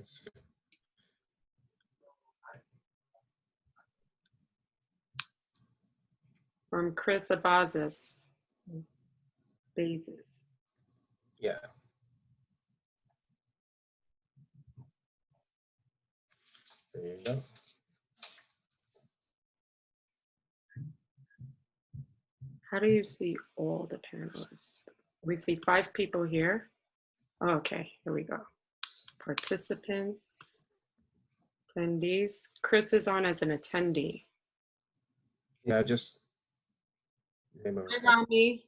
Let's see. From Chris Abazis. Bezos. Yeah. There you go. How do you see all the panelists? We see 5 people here. Okay, here we go. Participants, attendees. Chris is on as an attendee. Yeah, just name Hi, her. Rami.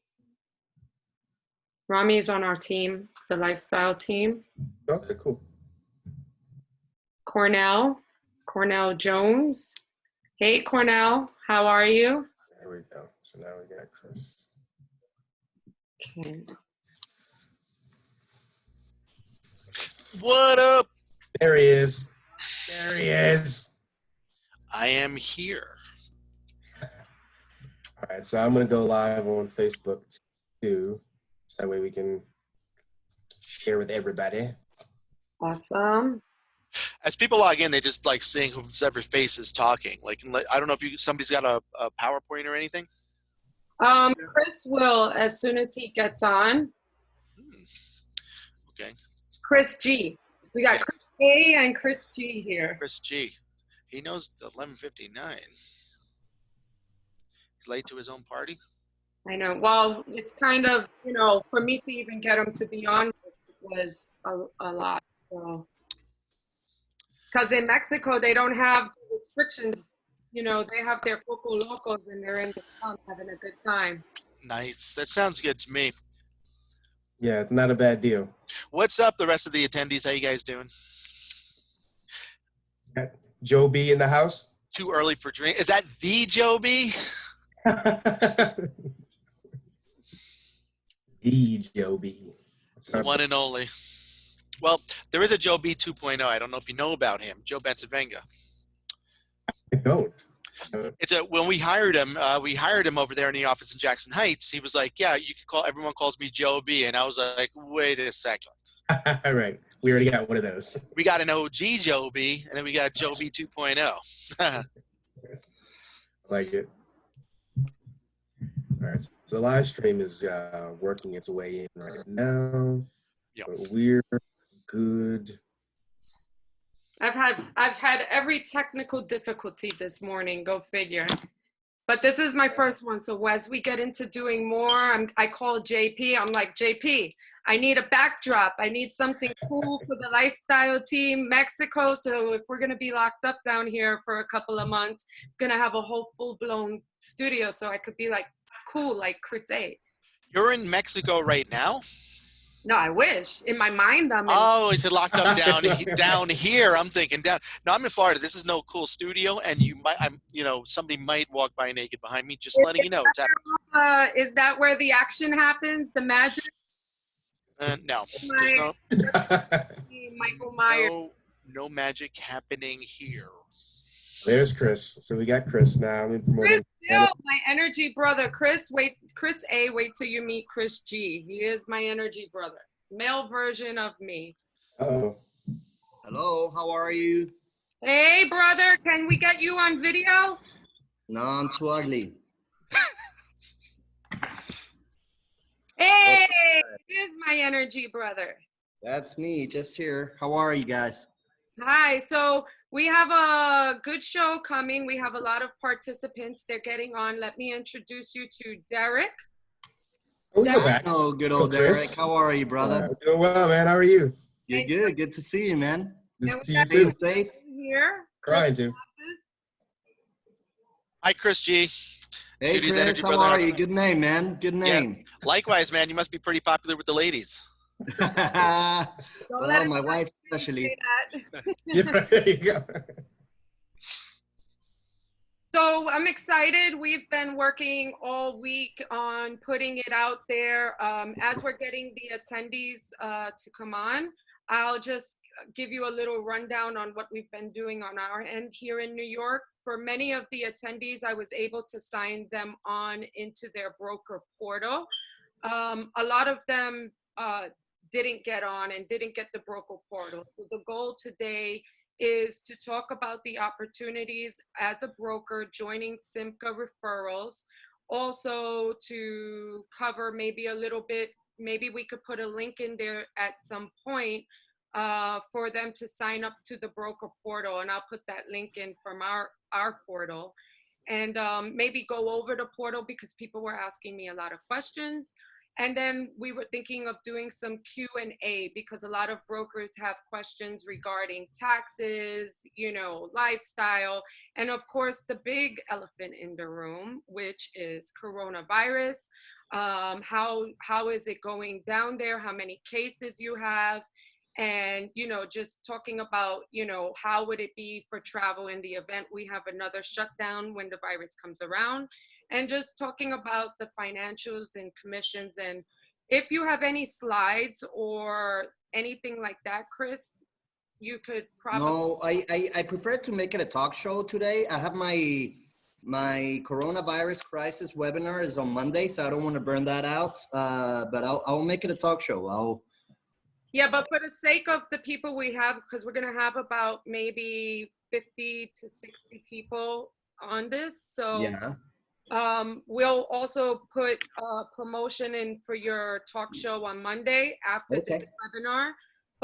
Rami is on our team, the lifestyle team. Okay, cool. Cornell Jones. Hey, Cornell, how are you? There we go. So now we got Chris. Okay. What up? There he is. There he is. I am here. All right, so I'm going to go live on Facebook too. So that way we can share with everybody. Awesome. As people log in, they just like seeing whose every face is talking. Like, I don't know if somebody's got a PowerPoint or anything. Chris will as soon as he gets on. Okay. Chris G. We got Chris A and Chris G here. Chris G. He knows the 11:59. He's late to his own party. I know. Well, it's kind of, you know, for me to even get him to be on was a lot. So, because in Mexico they don't have restrictions. You know, they have their Coco Locos and they're in the sun having a good time. Nice. That sounds good to me. Yeah, it's not a bad deal. What's up, the rest of the attendees? How you guys doing? Got Joe B in the house. Too early for drink. Is that the Joe B? The Joe B. The one and only. Well, there is a Joe B 2.0. I don't know if you know about him. Joe Bensavenga. I don't. When we hired him over there in the office in Jackson Heights. He was like, "Yeah, you can call. Everyone calls me Joe B," and I was like, "Wait a second. All right, we already got one of those. We got an OG Joe B, and then we got Joe B 2.0." I like it. All right, so the live stream is working its way in right now. Yep. But we're good. I've had every technical difficulty this morning. Go figure. But this is my first one. So as we get into doing more, I call JP. I'm like, JP, I need a backdrop. I need something cool for the lifestyle team, Mexico. So if we're going to be locked up down here for a couple of months, I'm going to have a whole full-blown studio. So I could be like cool, like Chris A. You're in Mexico right now? No, I wish. In my mind, I'm in. Oh, he said locked up down here. I'm thinking down. No, I'm in Florida. This is no cool studio, and somebody might walk by naked behind me. Just letting you know it's happening. Is that where the action happens? The magic? No. There's Michael Myers. No magic happening here. There's Chris. So we got Chris now. Chris Bill, my energy brother. Chris A, wait till you meet Chris G. He is my energy brother. Male version of me. Uh-oh. Hello, how are you? Hey, brother, can we get you on video? No, I'm too ugly. Hey, here's my energy brother. That's me, just here. How are you guys? Hi, so we have a good show coming. We have a lot of participants. They're getting on. Let me introduce you to Derek. Oh, good old Derek. How are you, brother? Doing well, man. How are you? You're good. Good to see you, man. Good to see you too. Safe. Here. Trying to. Hi, Chris G. Hey, Judy's Chris. How are you? Good name, man. Good name. Yeah. Likewise, man. You must be pretty popular with the ladies. Well, my wife especially. Yeah, there you go. So I'm excited. We've been working all week on putting it out there. As we're getting the attendees to come on, I'll just give you a little rundown on what we've been doing on our end here in New York. For many of the attendees, I was able to sign them on into their broker portal. A lot of them didn't get on and didn't get the broker portal. So the goal today is to talk about the opportunities as a broker joining SIMCA referrals. Also to cover maybe a little bit, maybe we could put a link in there at some point for them to sign up to the broker portal, and I'll put that link in from our portal, and maybe go over the portal because people were asking me a lot of questions. And then we were thinking of doing some Q&A because a lot of brokers have questions regarding taxes, you know, lifestyle, and of course the big elephant in the room, which is coronavirus. How is it going down there? How many cases you have? And, you know, just talking about, you know, how would it be for travel in the event we have another shutdown when the virus comes around, and just talking about the financials and commissions. And if you have any slides or anything like that, Chris, you could probably. No, I prefer to make it a talk show today. I have my coronavirus crisis webinar is on Monday, so I don't want to burn that out. But I'll make it a talk show. Yeah, but for the sake of the people we have, because we're going to have about maybe 50 to 60 people on this. So yeah. We'll also put a promotion in for your talk show on Monday after this webinar.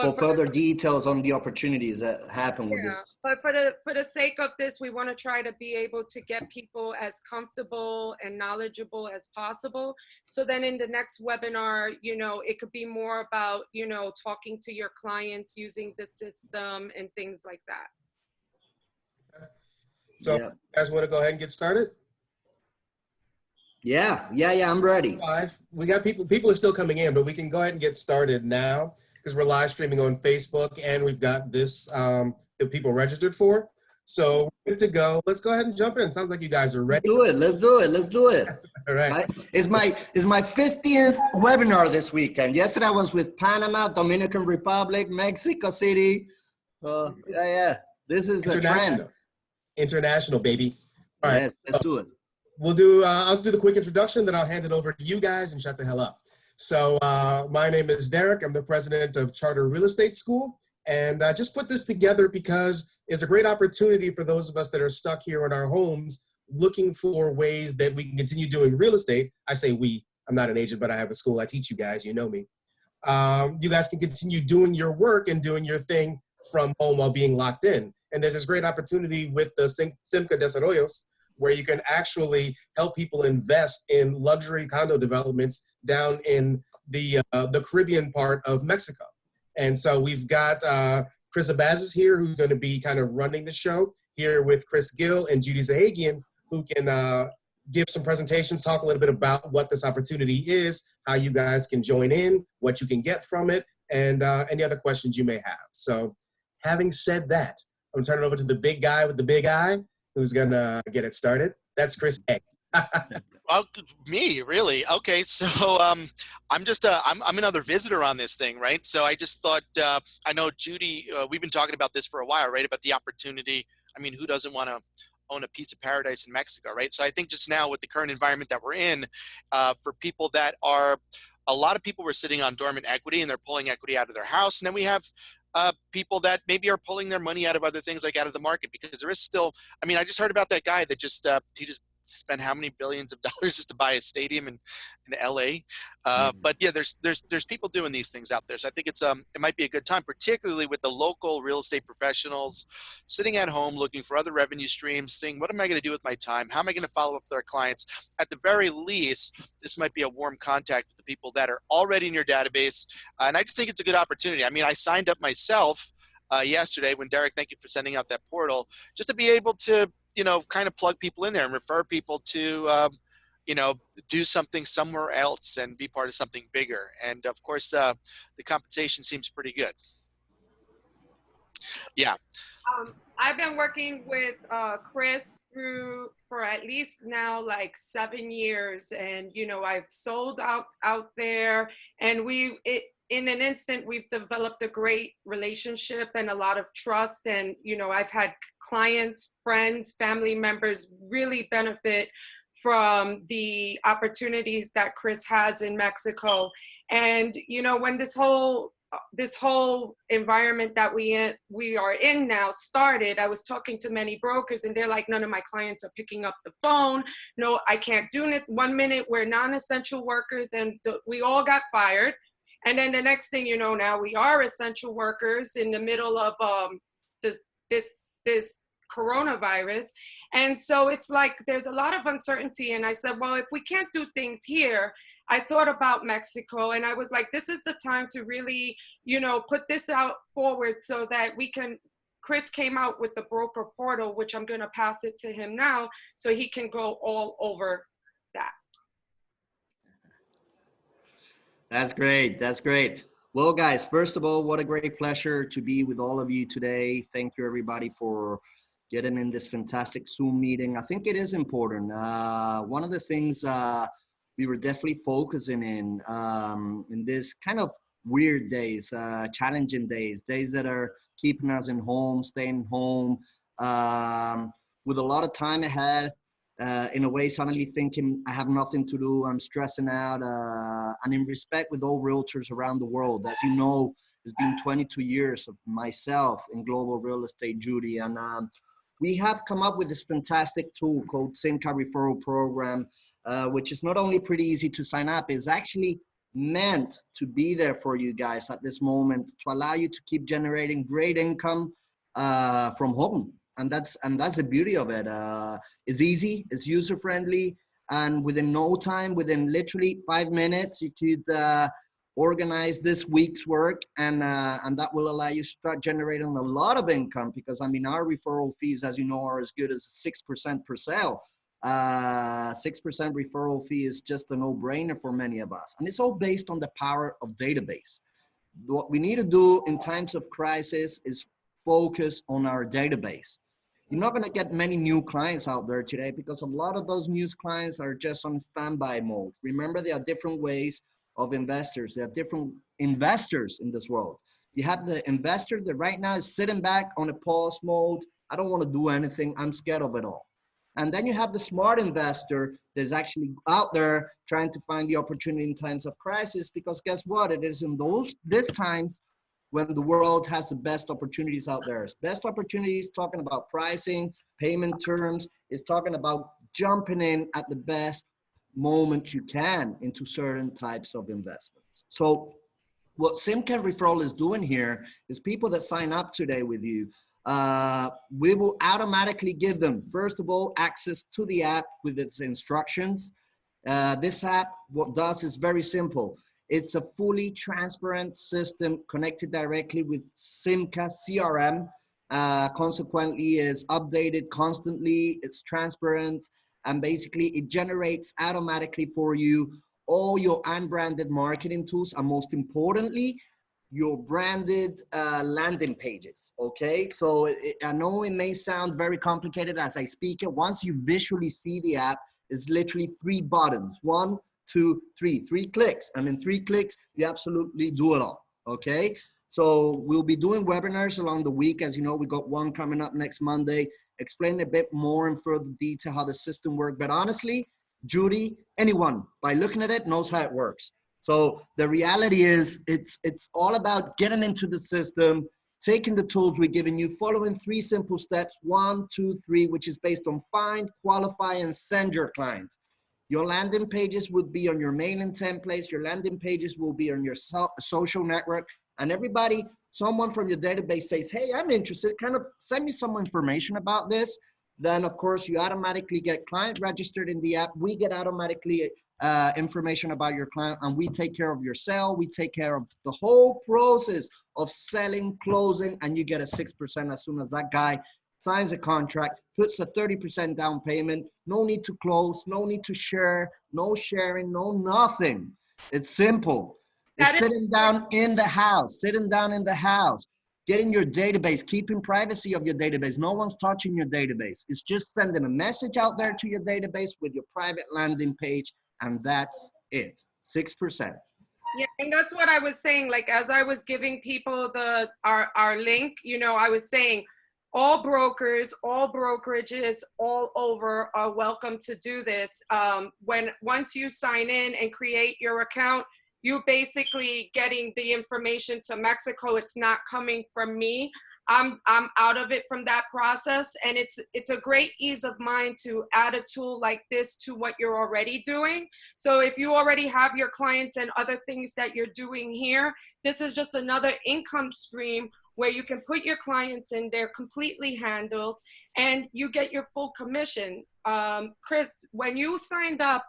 For further details on the opportunities that happen with this. But for the sake of this, we want to try to be able to get people as comfortable and knowledgeable as possible. So then in the next webinar, you know, it could be more about, you know, talking to your clients using the system and things like that. So you guys want to go ahead and get started? Yeah, I'm ready. We got people are still coming in, but we can go ahead and get started now because we're live streaming on Facebook and we've got this that people registered for. So we're good to go. Let's go ahead and jump in. Sounds like you guys are ready. Let's do it. All right. It's my 50th webinar this weekend. Yesterday I was with Panama, Dominican Republic, Mexico City. This is a trend. International, baby. All right. Yes, let's do it. We'll do, I'll do the quick introduction, then I'll hand it over to you guys and shut the hell up. So my name is Derek. I'm the president of Charter Real Estate School. And I just put this together because it's a great opportunity for those of us that are stuck here in our homes looking for ways that we can continue doing real estate. I say we, I'm not an agent, but I have a school. I teach you guys, you know me. You guys can continue doing your work and doing your thing from home while being locked in. And there's this great opportunity with the SIMCA Desarrollos, where you can actually help people invest in luxury condo developments down in the Caribbean part of Mexico. And so we've got Chris Abazis here, who's going to be kind of running the show, here with Chris Gill and Judy Sahagian, who can give some presentations, talk a little bit about what this opportunity is, how you guys can join in, what you can get from it, and any other questions you may have. So having said that, I'm turning it over to the big guy with the big eye, who's gonna get it started. That's Chris A. Well, me, really? Okay, so I'm just I'm another visitor on this thing, right? So I just thought, I know Judy, we've been talking about this for a while, right? About the opportunity. I mean, who doesn't want to own a piece of paradise in Mexico, right? So I think just now with the current environment that we're in, for people that are, a lot of people were sitting on dormant equity and they're pulling equity out of their house, and then we have people that maybe are pulling their money out of other things, like out of the market, because there is still, I mean, I just heard about that guy that just, he just spent how many billions of dollars just to buy a stadium in LA. But yeah, there's people doing these things out there. So I think it's, it might be a good time, particularly with the local real estate professionals sitting at home, looking for other revenue streams, saying, what am I going to do with my time? How am I going to follow up with our clients? At the very least, this might be a warm contact with the people that are already in your database. And I just think it's a good opportunity. I mean, I signed up myself yesterday when Derek, thank you for sending out that portal, just to be able to, you know, kind of plug people in there and refer people to, you know, do something somewhere else and be part of something bigger. And of course, the compensation seems pretty good. Yeah. I've been working with Chris for at least now like 7 years. And, you know, I've sold out there, and in an instant, we've developed a great relationship and a lot of trust. And, you know, I've had clients, friends, family members really benefit from the opportunities that Chris has in Mexico. And, you know, when this whole environment that we are in now started, I was talking to many brokers and they're like, none of my clients are picking up the phone. No, I can't do it. 1 minute we're non-essential workers and we all got fired. And then the next thing you know, now we are essential workers in the middle of this coronavirus. And so it's like, there's a lot of uncertainty. And I said, well, if we can't do things here, I thought about Mexico and I was like, this is the time to really, you know, put this out forward so that we can, Chris came out with the broker portal, which I'm going to pass it to him now so he can go all over that. That's great. That's great. Well, guys, first of all, what a great pleasure to be with all of you today. Thank you, everybody, for getting in this fantastic Zoom meeting. I think it is important. One of the things we were definitely focusing in this kind of weird days, challenging days that are keeping us in home, staying home, with a lot of time ahead. In a way, suddenly thinking I have nothing to do, I'm stressing out, and in respect with all realtors around the world. As you know, it's been 22 years of myself in global real estate, Judy, and we have come up with this fantastic tool called SIMCA Referral Program, which is not only pretty easy to sign up, it's actually meant to be there for you guys at this moment to allow you to keep generating great income from home. And that's the beauty of it. It's easy, it's user-friendly, and within no time, within literally 5 minutes, you could organize this week's work, and that will allow you to start generating a lot of income, because I mean, our referral fees, as you know, are as good as 6% per sale. 6% referral fee is just a no-brainer for many of us. And it's all based on the power of database. What we need to do in times of crisis is focus on our database. You're not going to get many new clients out there today because a lot of those new clients are just on standby mode. Remember, there are different ways of investors. There are different investors in this world. You have the investor that right now is sitting back on a pause mode. I don't want to do anything. I'm scared of it all. And then you have the smart investor that's actually out there trying to find the opportunity in times of crisis, because guess what? It is in these times when the world has the best opportunities out there. Best opportunities, talking about pricing, payment terms, is talking about jumping in at the best moment you can into certain types of investments. So what SIMCA Referral is doing here is people that sign up today with you, we will automatically give them, first of all, access to the app with its instructions. This app, what does is very simple. It's a fully transparent system connected directly with SIMCA CRM. Consequently, is updated constantly. It's transparent, and basically it generates automatically for you all your unbranded marketing tools, and most importantly, your branded landing pages. Okay, so I know it may sound very complicated as I speak it. Once you visually see the app, it's literally 3 buttons. 1, 2, 3, 3 clicks. And in 3 clicks, you absolutely do it all. Okay. So we'll be doing webinars along the week. As you know, we got one coming up next Monday, explaining a bit more in further detail how the system works. But honestly, Judy, anyone by looking at it knows how it works. So the reality is it's all about getting into the system, taking the tools we're giving you, following 3 simple steps, 1, 2, 3, which is based on find, qualify, and send your clients. Your landing pages would be on your mailing templates. Your landing pages will be on your social network. And everybody, someone from your database says, hey, I'm interested, kind of send me some information about this. Then, of course, you automatically get client registered in the app. We get automatically information about your client, and we take care of your sale. We take care of the whole process of selling, closing, and you get a 6% as soon as that guy signs a contract, puts a 30% down payment, no need to close, no need to share, no sharing, no nothing. It's simple. It's sitting down in the house, getting your database, keeping privacy of your database. No one's touching your database. It's just sending a message out there to your database with your private landing page, and that's it, 6%. Yeah, and that's what I was saying. Like, as I was giving people our link, you know, I was saying, all brokers, all brokerages all over are welcome to do this. Once you sign in and create your account, you basically getting the information to Mexico. It's not coming from me. I'm out of it from that process, and it's a great ease of mind to add a tool like this to what you're already doing. So if you already have your clients and other things that you're doing here, this is just another income stream where you can put your clients in there completely handled, and you get your full commission. Chris, when you signed up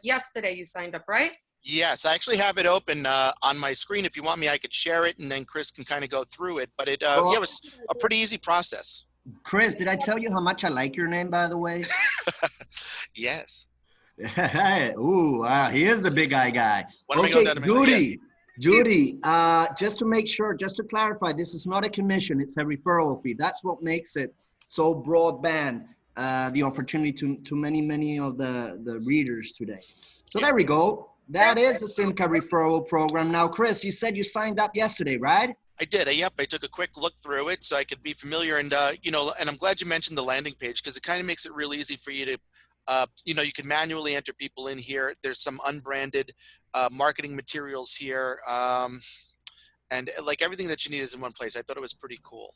yesterday, you signed up, right? Yes, I actually have it open on my screen. If you want me, I could share it, and then Chris can kind of go through it. But yeah, it was a pretty easy process. Chris, did I tell you how much I like your name, by the way? Yes. Ooh, he is the big eye guy. Okay, Judy, just to make sure, just to clarify, this is not a commission, it's a referral fee. That's what makes it so broadband, the opportunity to many of the readers today. So there we go. That is the SIMCA referral program. Now, Chris, you said you signed up yesterday, right? I did. Yep. I took a quick look through it so I could be familiar. And, and I'm glad you mentioned the landing page, because it kind of makes it real easy for you to, you can manually enter people in here. There's some unbranded marketing materials here. And like everything that you need is in one place. I thought it was pretty cool,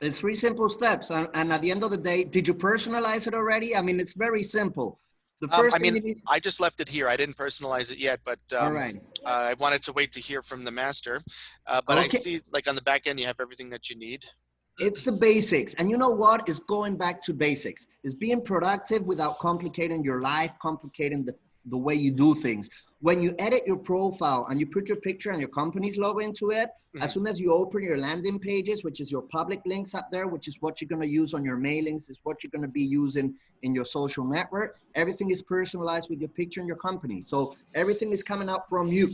It's 3 simple steps. And at the end of the day, did you personalize it already? I mean, it's very simple. The first thing you need... I just left it here. I didn't personalize it yet, but all right. I wanted to wait to hear from the master. But okay. I see, like on the back end, you have everything that you need. It's the basics. And you know what? It's going back to basics. It's being productive without complicating your life, complicating the way you do things. When you edit your profile and you put your picture and your company's logo into it, as soon as you open your landing pages, which is your public links up there, which is what you're going to use on your mailings, is what you're going to be using in your social network, everything is personalized with your picture and your company. So everything is coming out from you.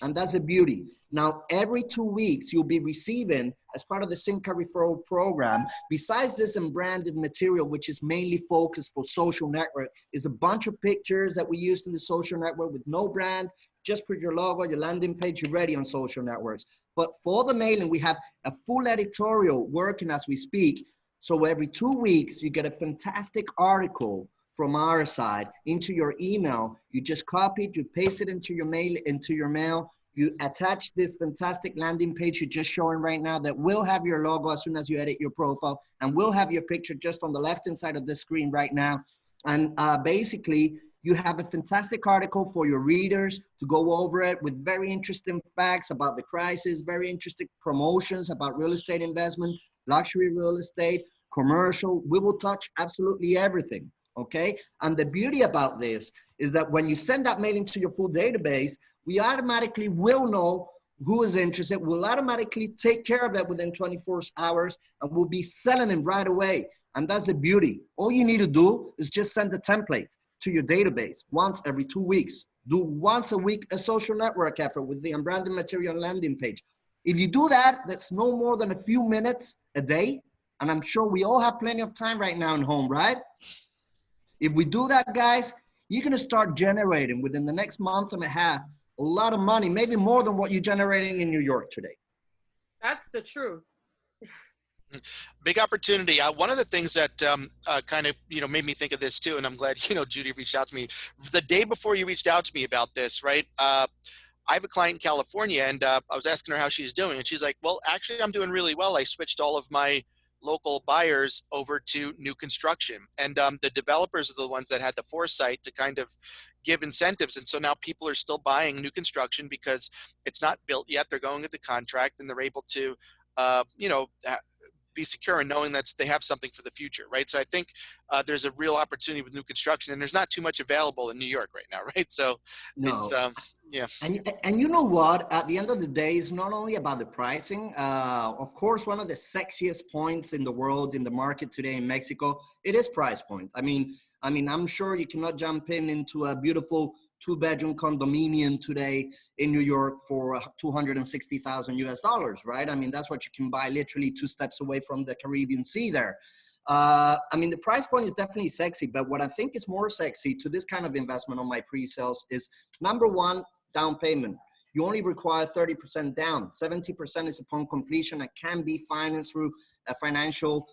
And that's the beauty. Now, every 2 weeks, you'll be receiving, as part of the SIMCA referral program, besides this unbranded material, which is mainly focused for social network, is a bunch of pictures that we used in the social network with no brand. Just put your logo, your landing page, you're ready on social networks. But for the mailing, we have a full editorial working as we speak. So every 2 weeks, you get a fantastic article from our side into your email. You just copy it, you paste it into your mail, you attach this fantastic landing page you're just showing right now that will have your logo as soon as you edit your profile, and will have your picture just on the left-hand side of the screen right now. And basically, you have a fantastic article for your readers to go over it with very interesting facts about the crisis, very interesting promotions about real estate investment, luxury real estate, commercial. We will touch absolutely everything, okay? And the beauty about this is that when you send that mailing to your full database, we automatically will know who is interested. We'll automatically take care of it within 24 hours, and we'll be selling it right away. And that's the beauty. All you need to do is just send the template to your database once every 2 weeks. Do once a week a social network effort with the unbranded material landing page. If you do that, that's no more than a few minutes a day. And I'm sure we all have plenty of time right now in home, right? If we do that, guys, you're gonna start generating within the next month and a half a lot of money, maybe more than what you're generating in New York today. That's the truth. Big opportunity. One of the things that kind of, made me think of this too, and I'm glad, Judy reached out to me. The day before you reached out to me about this, right? I have a client in California, and I was asking her how she's doing. And she's like, well, actually, I'm doing really well. I switched all of my local buyers over to new construction. And the developers are the ones that had the foresight to kind of give incentives. And so now people are still buying new construction because it's not built yet. They're going with the contract, and they're able to, be secure in knowing that they have something for the future, right? So I think there's a real opportunity with new construction, and there's not too much available in New York right now, right? So no. It's, yeah. And you know what? At the end of the day, it's not only about the pricing. Of course, one of the sexiest points in the world, in the market today in Mexico, it is price point. I mean, I'm sure you cannot jump into a beautiful 2-bedroom condominium today in New York for $260,000 US, right? I mean, that's what you can buy literally 2 steps away from the Caribbean Sea there. The price point is definitely sexy, but what I think is more sexy to this kind of investment on my pre-sales is, number one, down payment. You only require 30% down. 70% is upon completion and can be financed through a financial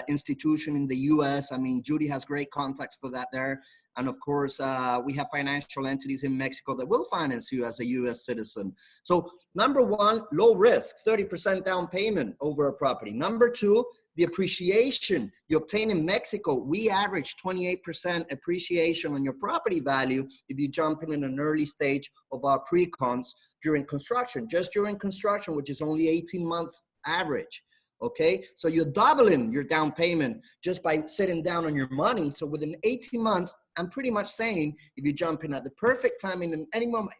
institution in the US. I mean, Judy has great contacts for that there. And of course, we have financial entities in Mexico that will finance you as a US citizen. So number one, low risk, 30% down payment over a property. Number two, the appreciation you obtain in Mexico. We average 28% appreciation on your property value if you jump in an early stage of our pre-cons during construction, just during construction, which is only 18 months average. Okay, so you're doubling your down payment just by sitting down on your money. So within 18 months, I'm pretty much saying if you jump in at the perfect time in any moment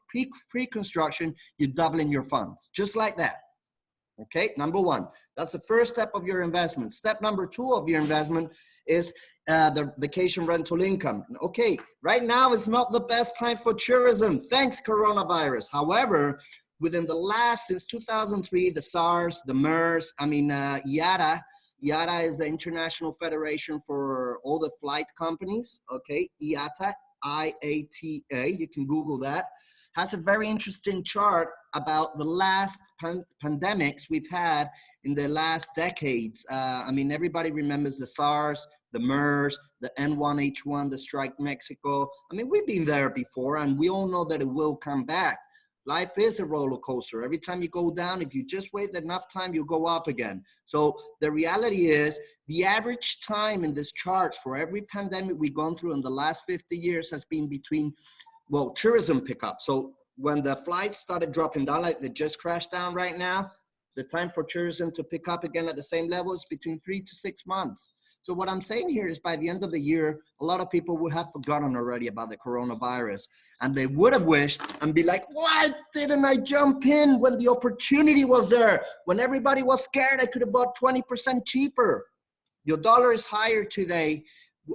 pre-construction, you're doubling your funds, just like that. Okay, number one, that's the first step of your investment. Step number two of your investment is the vacation rental income. Okay, right now is not the best time for tourism. Thanks, coronavirus. However, within the last, since 2003, the SARS, the MERS, IATA. IATA is the International Federation for all the flight companies, okay? IATA, I-A-T-A, you can Google that. Has a very interesting chart about the last pandemics we've had in the last decades. Everybody remembers the SARS, the MERS, the N1H1, the strike Mexico. We've been there before and we all know that it will come back. Life is a roller coaster. Every time you go down, if you just wait enough time, you go up again. So the reality is the average time in this chart for every pandemic we've gone through in the last 50 years has been between, well, tourism pickup. So when the flights started dropping down, like they just crashed down right now, the time for tourism to pick up again at the same level is between 3 to 6 months. So what I'm saying here is by the end of the year, a lot of people would have forgotten already about the coronavirus and they would have wished and be like, why didn't I jump in when the opportunity was there? When everybody was scared, I could have bought 20% cheaper. Your dollar is higher today.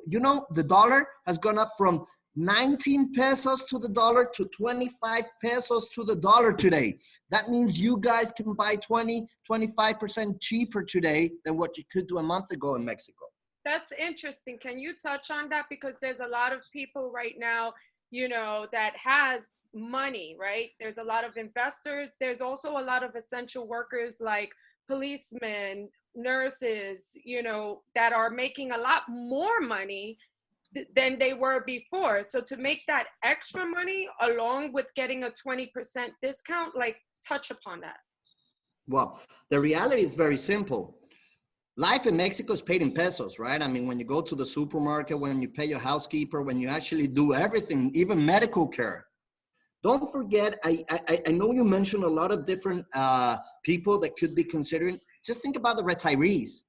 You know, the dollar has gone up from 19 pesos to the dollar to 25 pesos to the dollar today. That means you guys can buy 25% cheaper today than what you could do a month ago in Mexico. That's interesting. Can you touch on that? Because there's a lot of people right now, that has money, right? There's a lot of investors. There's also a lot of essential workers like policemen, nurses, that are making a lot more money than they were before. So to make that extra money along with getting a 20% discount, touch upon that. Well, the reality is very simple. Life in Mexico is paid in pesos, right? When you go to the supermarket, when you pay your housekeeper, when you actually do everything, even medical care. Don't forget, I know you mentioned a lot of different people that could be considering. Just think about the retirees.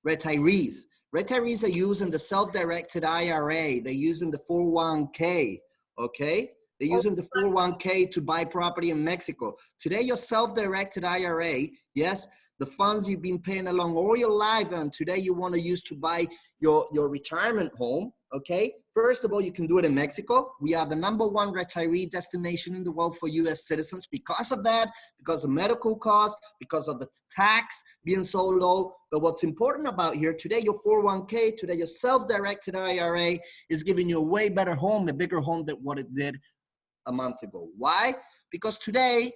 Retirees are using the self-directed IRA. They're using the 401k, okay? They're using the 401k to buy property in Mexico. Today, your self-directed IRA, yes, the funds you've been paying along all your life and today you want to use to buy your retirement home, okay? First of all, you can do it in Mexico. We are the #1 retiree destination in the world for US citizens because of that, because of medical costs, because of the tax being so low. But what's important about here, today your 401k, today your self-directed IRA is giving you a way better home, a bigger home than what it did a month ago. Why? Because today,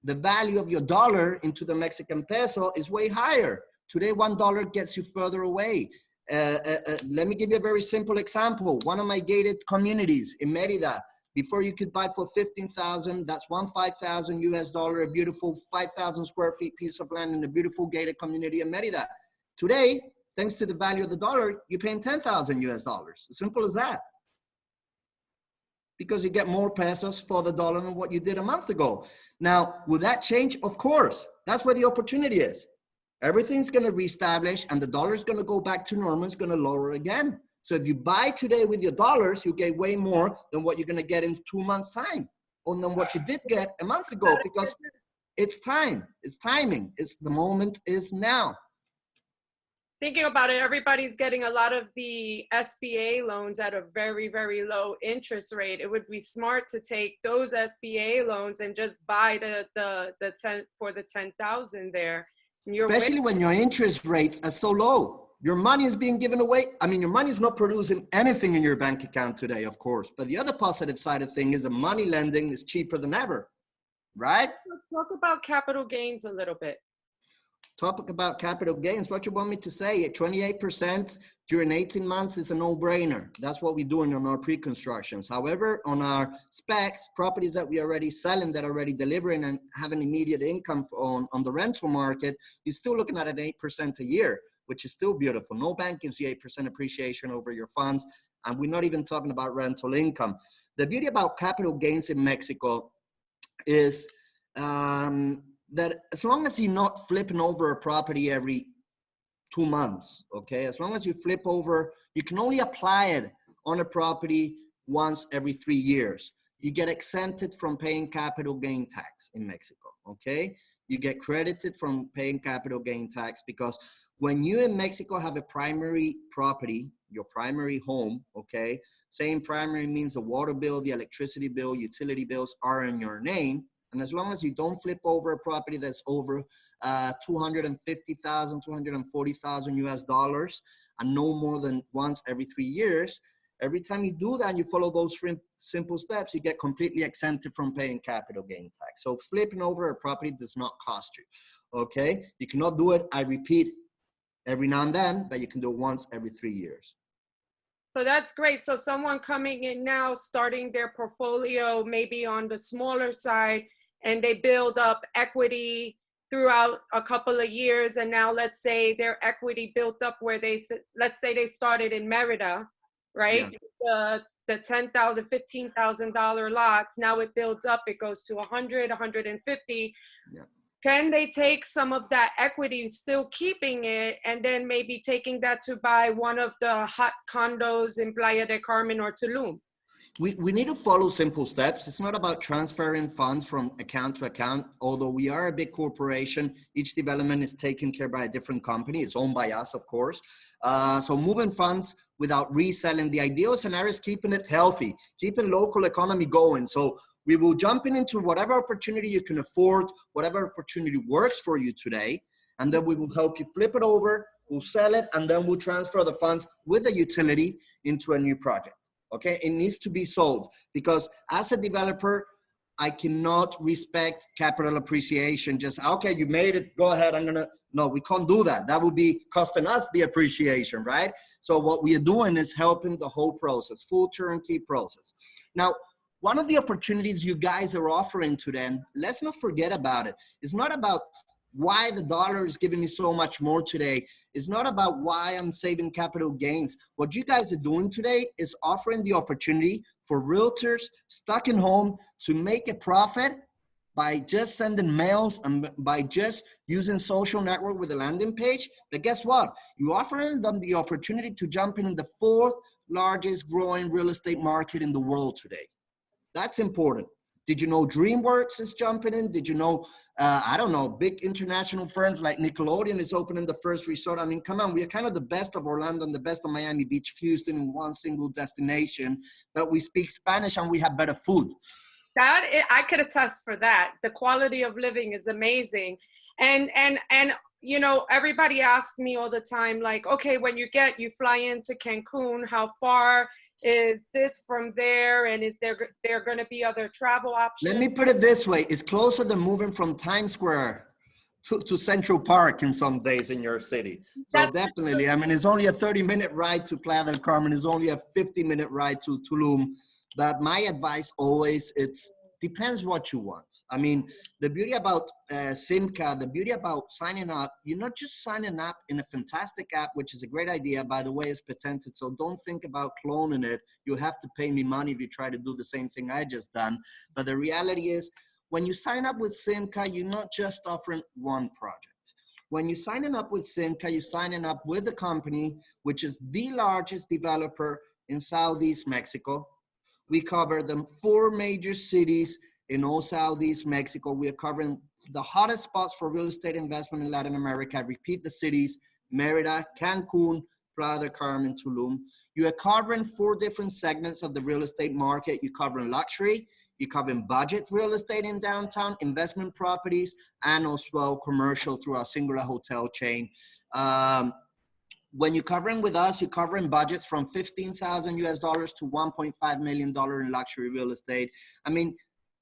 the value of your dollar into the Mexican peso is way higher. Today, $1 gets you further away. Let me give you a very simple example. One of my gated communities in Merida, before you could buy for $15,000, that's $15,000 US, a beautiful 5,000 square feet piece of land in a beautiful gated community in Merida. Today, thanks to the value of the dollar, you're paying $10,000 US. As simple as that. Because you get more pesos for the dollar than what you did a month ago. Now, will that change? Of course. That's where the opportunity is. Everything's going to reestablish and the dollar is going to go back to normal. It's going to lower again. So if you buy today with your dollars, you get way more than what you're going to get in 2 months' time or than what you did get a month ago because it's time. It's timing. The moment is now. Thinking about it, everybody's getting a lot of the SBA loans at a very, very low interest rate. It would be smart to take those SBA loans and just buy the 10 for the 10,000 there. Especially when your interest rates are so low. Your money is being given away. Your money is not producing anything in your bank account today, of course. But the other positive side of things is that money lending is cheaper than ever. right? Let's talk about capital gains a little bit. Talk about capital gains. What you want me to say? At 28% during 18 months is a no-brainer. That's what we're doing on our pre-constructions. However, on our specs, properties that we already selling, that are already delivering and having immediate income on the rental market, you're still looking at an 8% a year, which is still beautiful. No bank gives you 8% appreciation over your funds, and we're not even talking about rental income. The beauty about capital gains in Mexico is that as long as you're not flipping over a property every 2 months, okay? As long as you flip over, you can only apply it on a property once every 3 years. You get exempted from paying capital gain tax in Mexico, okay? You get credited from paying capital gain tax because when you in Mexico have a primary property, your primary home, okay? Saying primary means the water bill, the electricity bill, utility bills are in your name. And as long as you don't flip over a property that's over 250,000, 240,000 US dollars, and no more than once every 3 years, every time you do that and you follow those simple steps, you get completely exempted from paying capital gain tax. So flipping over a property does not cost you, okay? You cannot do it, I repeat, every now and then, but you can do it once every 3 years. So that's great. So someone coming in now, starting their portfolio, maybe on the smaller side, and they build up equity throughout a couple of years. And now let's say their equity built up where let's say they started in Merida, right? Yeah. The $10,000, $15,000 lots, now it builds up, it goes to 100, 150. Yeah. Can they take some of that equity, still keeping it, and then maybe taking that to buy one of the hot condos in Playa del Carmen or Tulum? We need to follow simple steps. It's not about transferring funds from account to account. Although we are a big corporation, each development is taken care by a different company. It's owned by us, of course. So moving funds without reselling, the ideal scenario is keeping it healthy, keeping local economy going. So we will jump into whatever opportunity you can afford, whatever opportunity works for you today, and then we will help you flip it over, we'll sell it, and then we'll transfer the funds with the utility into a new project. Okay, it needs to be sold because as a developer, I cannot respect capital appreciation. Just, okay, you made it, go ahead, no, we can't do that. That would be costing us the appreciation, right? So what we are doing is helping the whole process, full turnkey process. Now, one of the opportunities you guys are offering to them, let's not forget about it. It's not about why the dollar is giving me so much more today. It's not about why I'm saving capital gains. What you guys are doing today is offering the opportunity for realtors stuck in home to make a profit by just sending mails and by just using social network with a landing page. But guess what? You're offering them the opportunity to jump in the 4th largest growing real estate market in the world today. That's important. Did you know DreamWorks is jumping in? Did you know, I don't know, big international firms like Nickelodeon is opening the first resort? I mean, come on, we are kind of the best of Orlando and the best of Miami Beach fused in one single destination, but we speak Spanish and we have better food. I could attest for that. The quality of living is amazing. And you know, everybody asks me all the time, like, okay, when you fly into Cancun, how far is this from there, and is there going to be other travel options? Let me put it this way. It's closer than moving from Times Square to Central Park in some days in your city. So that's definitely, I mean, it's only a 30-minute ride to Playa del Carmen. It's only a 50-minute ride to Tulum. But my advice always, depends what you want. I mean, the beauty about SIMCA, the beauty about signing up, you're not just signing up in a fantastic app, which is a great idea, by the way, it's patented. So don't think about cloning it. You have to pay me money if you try to do the same thing I just done. But the reality is, when you sign up with SIMCA, you're not just offering one project. When you're signing up with SIMCA, you're signing up with a company, which is the largest developer in Southeast Mexico. We cover the 4 major cities in all Southeast Mexico. We are covering the hottest spots for real estate investment in Latin America. I repeat the cities: Merida, Cancun, Playa del Carmen, Tulum. You are covering 4 different segments of the real estate market. You're covering luxury, you're covering budget real estate in downtown, investment properties, and as well commercial through our singular hotel chain. When you're covering with us, you're covering budgets from $15,000 US to $1.5 million in luxury real estate. I mean,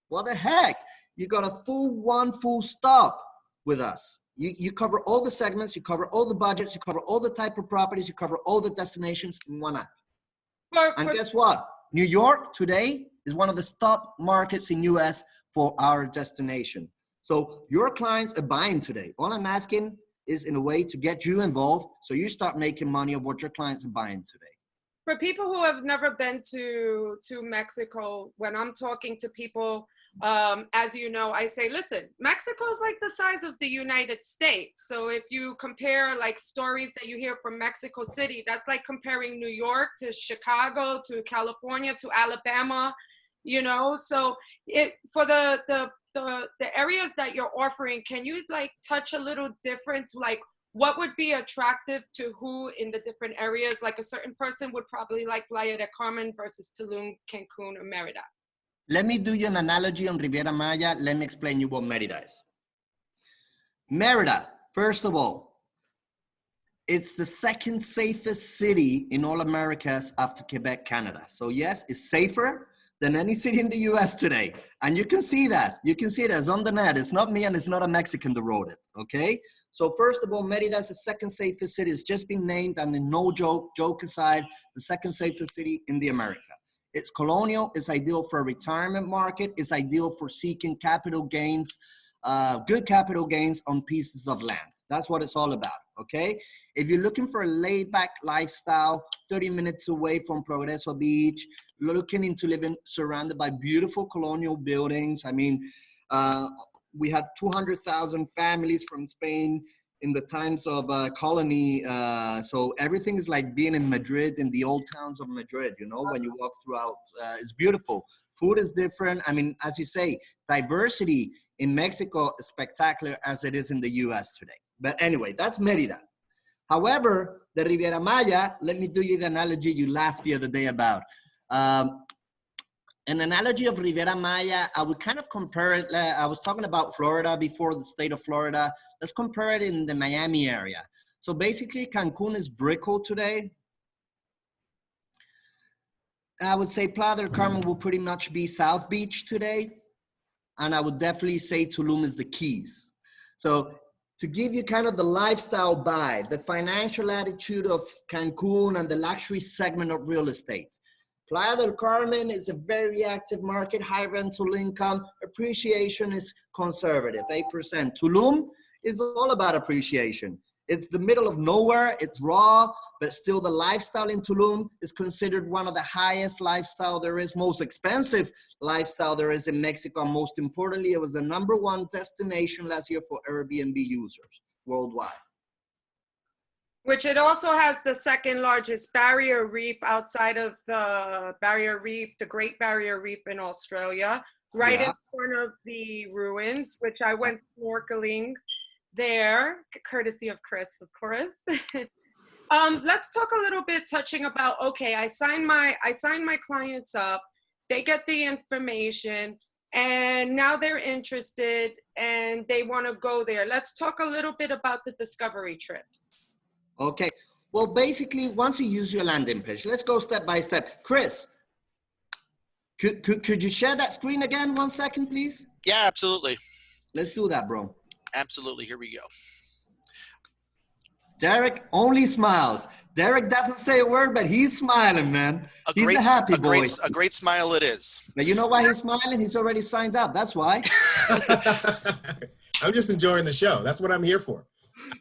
what the heck? you got a full stop with us. You cover all the segments, you cover all the budgets, you cover all the type of properties, you cover all the destinations in one app. And guess what? New York today is one of the top markets in US for our destination. So your clients are buying today. All I'm asking is in a way to get you involved so you start making money of what your clients are buying today. For people who have never been to Mexico, when I'm talking to people, as you know, I say, listen, Mexico is like the size of the United States. So if you compare like stories that you hear from Mexico City, that's like comparing New York to Chicago, to California, to Alabama, you know? So for the areas that you're offering, can you like touch a little difference? Like what would be attractive to who in the different areas? Like a certain person would probably like Playa del Carmen versus Tulum, Cancun, or Merida. Let me do you an analogy on Riviera Maya. Let me explain you what Merida is. Merida, first of all, it's the second safest city in all Americas after Quebec, Canada. So yes, it's safer than any city in the US today. And you can see that. You can see it as on the net. It's not me and it's not a Mexican that wrote it, okay? So first of all, Merida is the second safest city. It's just been named, and no joke aside, the second safest city in the America. It's colonial, it's ideal for a retirement market, it's ideal for seeking capital gains, good capital gains on pieces of land. That's what it's all about, okay? If you're looking for a laid-back lifestyle, 30 minutes away from Progreso Beach, looking into living surrounded by beautiful colonial buildings. I mean, we had 200,000 families from Spain in the times of colony. So everything is like being in Madrid, in the old towns of Madrid, you know, when you walk throughout, it's beautiful. Food is different. I mean, as you say, diversity in Mexico is spectacular as it is in the US today. But anyway, that's Merida. However, the Riviera Maya, let me do you the analogy you laughed the other day about. An analogy of Riviera Maya, I would kind of compare it. I was talking about Florida before, the state of Florida. Let's compare it in the Miami area. So basically, Cancun is Brickell today. I would say Playa del Carmen will pretty much be South Beach today. And I would definitely say Tulum is the Keys. So to give you kind of the lifestyle vibe, the financial attitude of Cancun and the luxury segment of real estate. Playa del Carmen is a very active market, high rental income, appreciation is conservative, 8%. Tulum is all about appreciation. It's the middle of nowhere, it's raw, but still the lifestyle in Tulum is considered one of the highest lifestyle there is, most expensive lifestyle there is in Mexico. And most importantly, it was the #1 destination last year for Airbnb users worldwide. Which it also has the second largest barrier reef outside of the barrier reef, the Great Barrier Reef in Australia, right in front of the ruins, which I went snorkeling there, courtesy of Chris, of course. Let's talk a little bit touching about, okay, I sign my clients up, they get the information, and now they're interested and they want to go there. Let's talk a little bit about the discovery trips. Okay, well, basically, once you use your landing page, let's go step by step. Chris, could you share that screen again 1 second, please? Yeah, absolutely. Let's do that, bro. Absolutely. Here we go. Derek only smiles. Derek doesn't say a word, but he's smiling, man. He's a happy boy. A great smile it is. But you know why he's smiling? He's already signed up. That's why. I'm just enjoying the show. That's what I'm here for.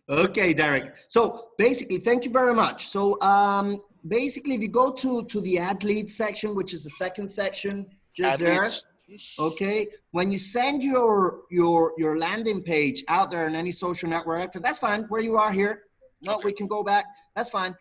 Okay, Derek. So basically, thank you very much. So basically, if you go to the ad lead section, which is the second section, just there. Okay, when you send your landing page out there in any social network, that's fine. Where you are here, no, we can go back. That's fine.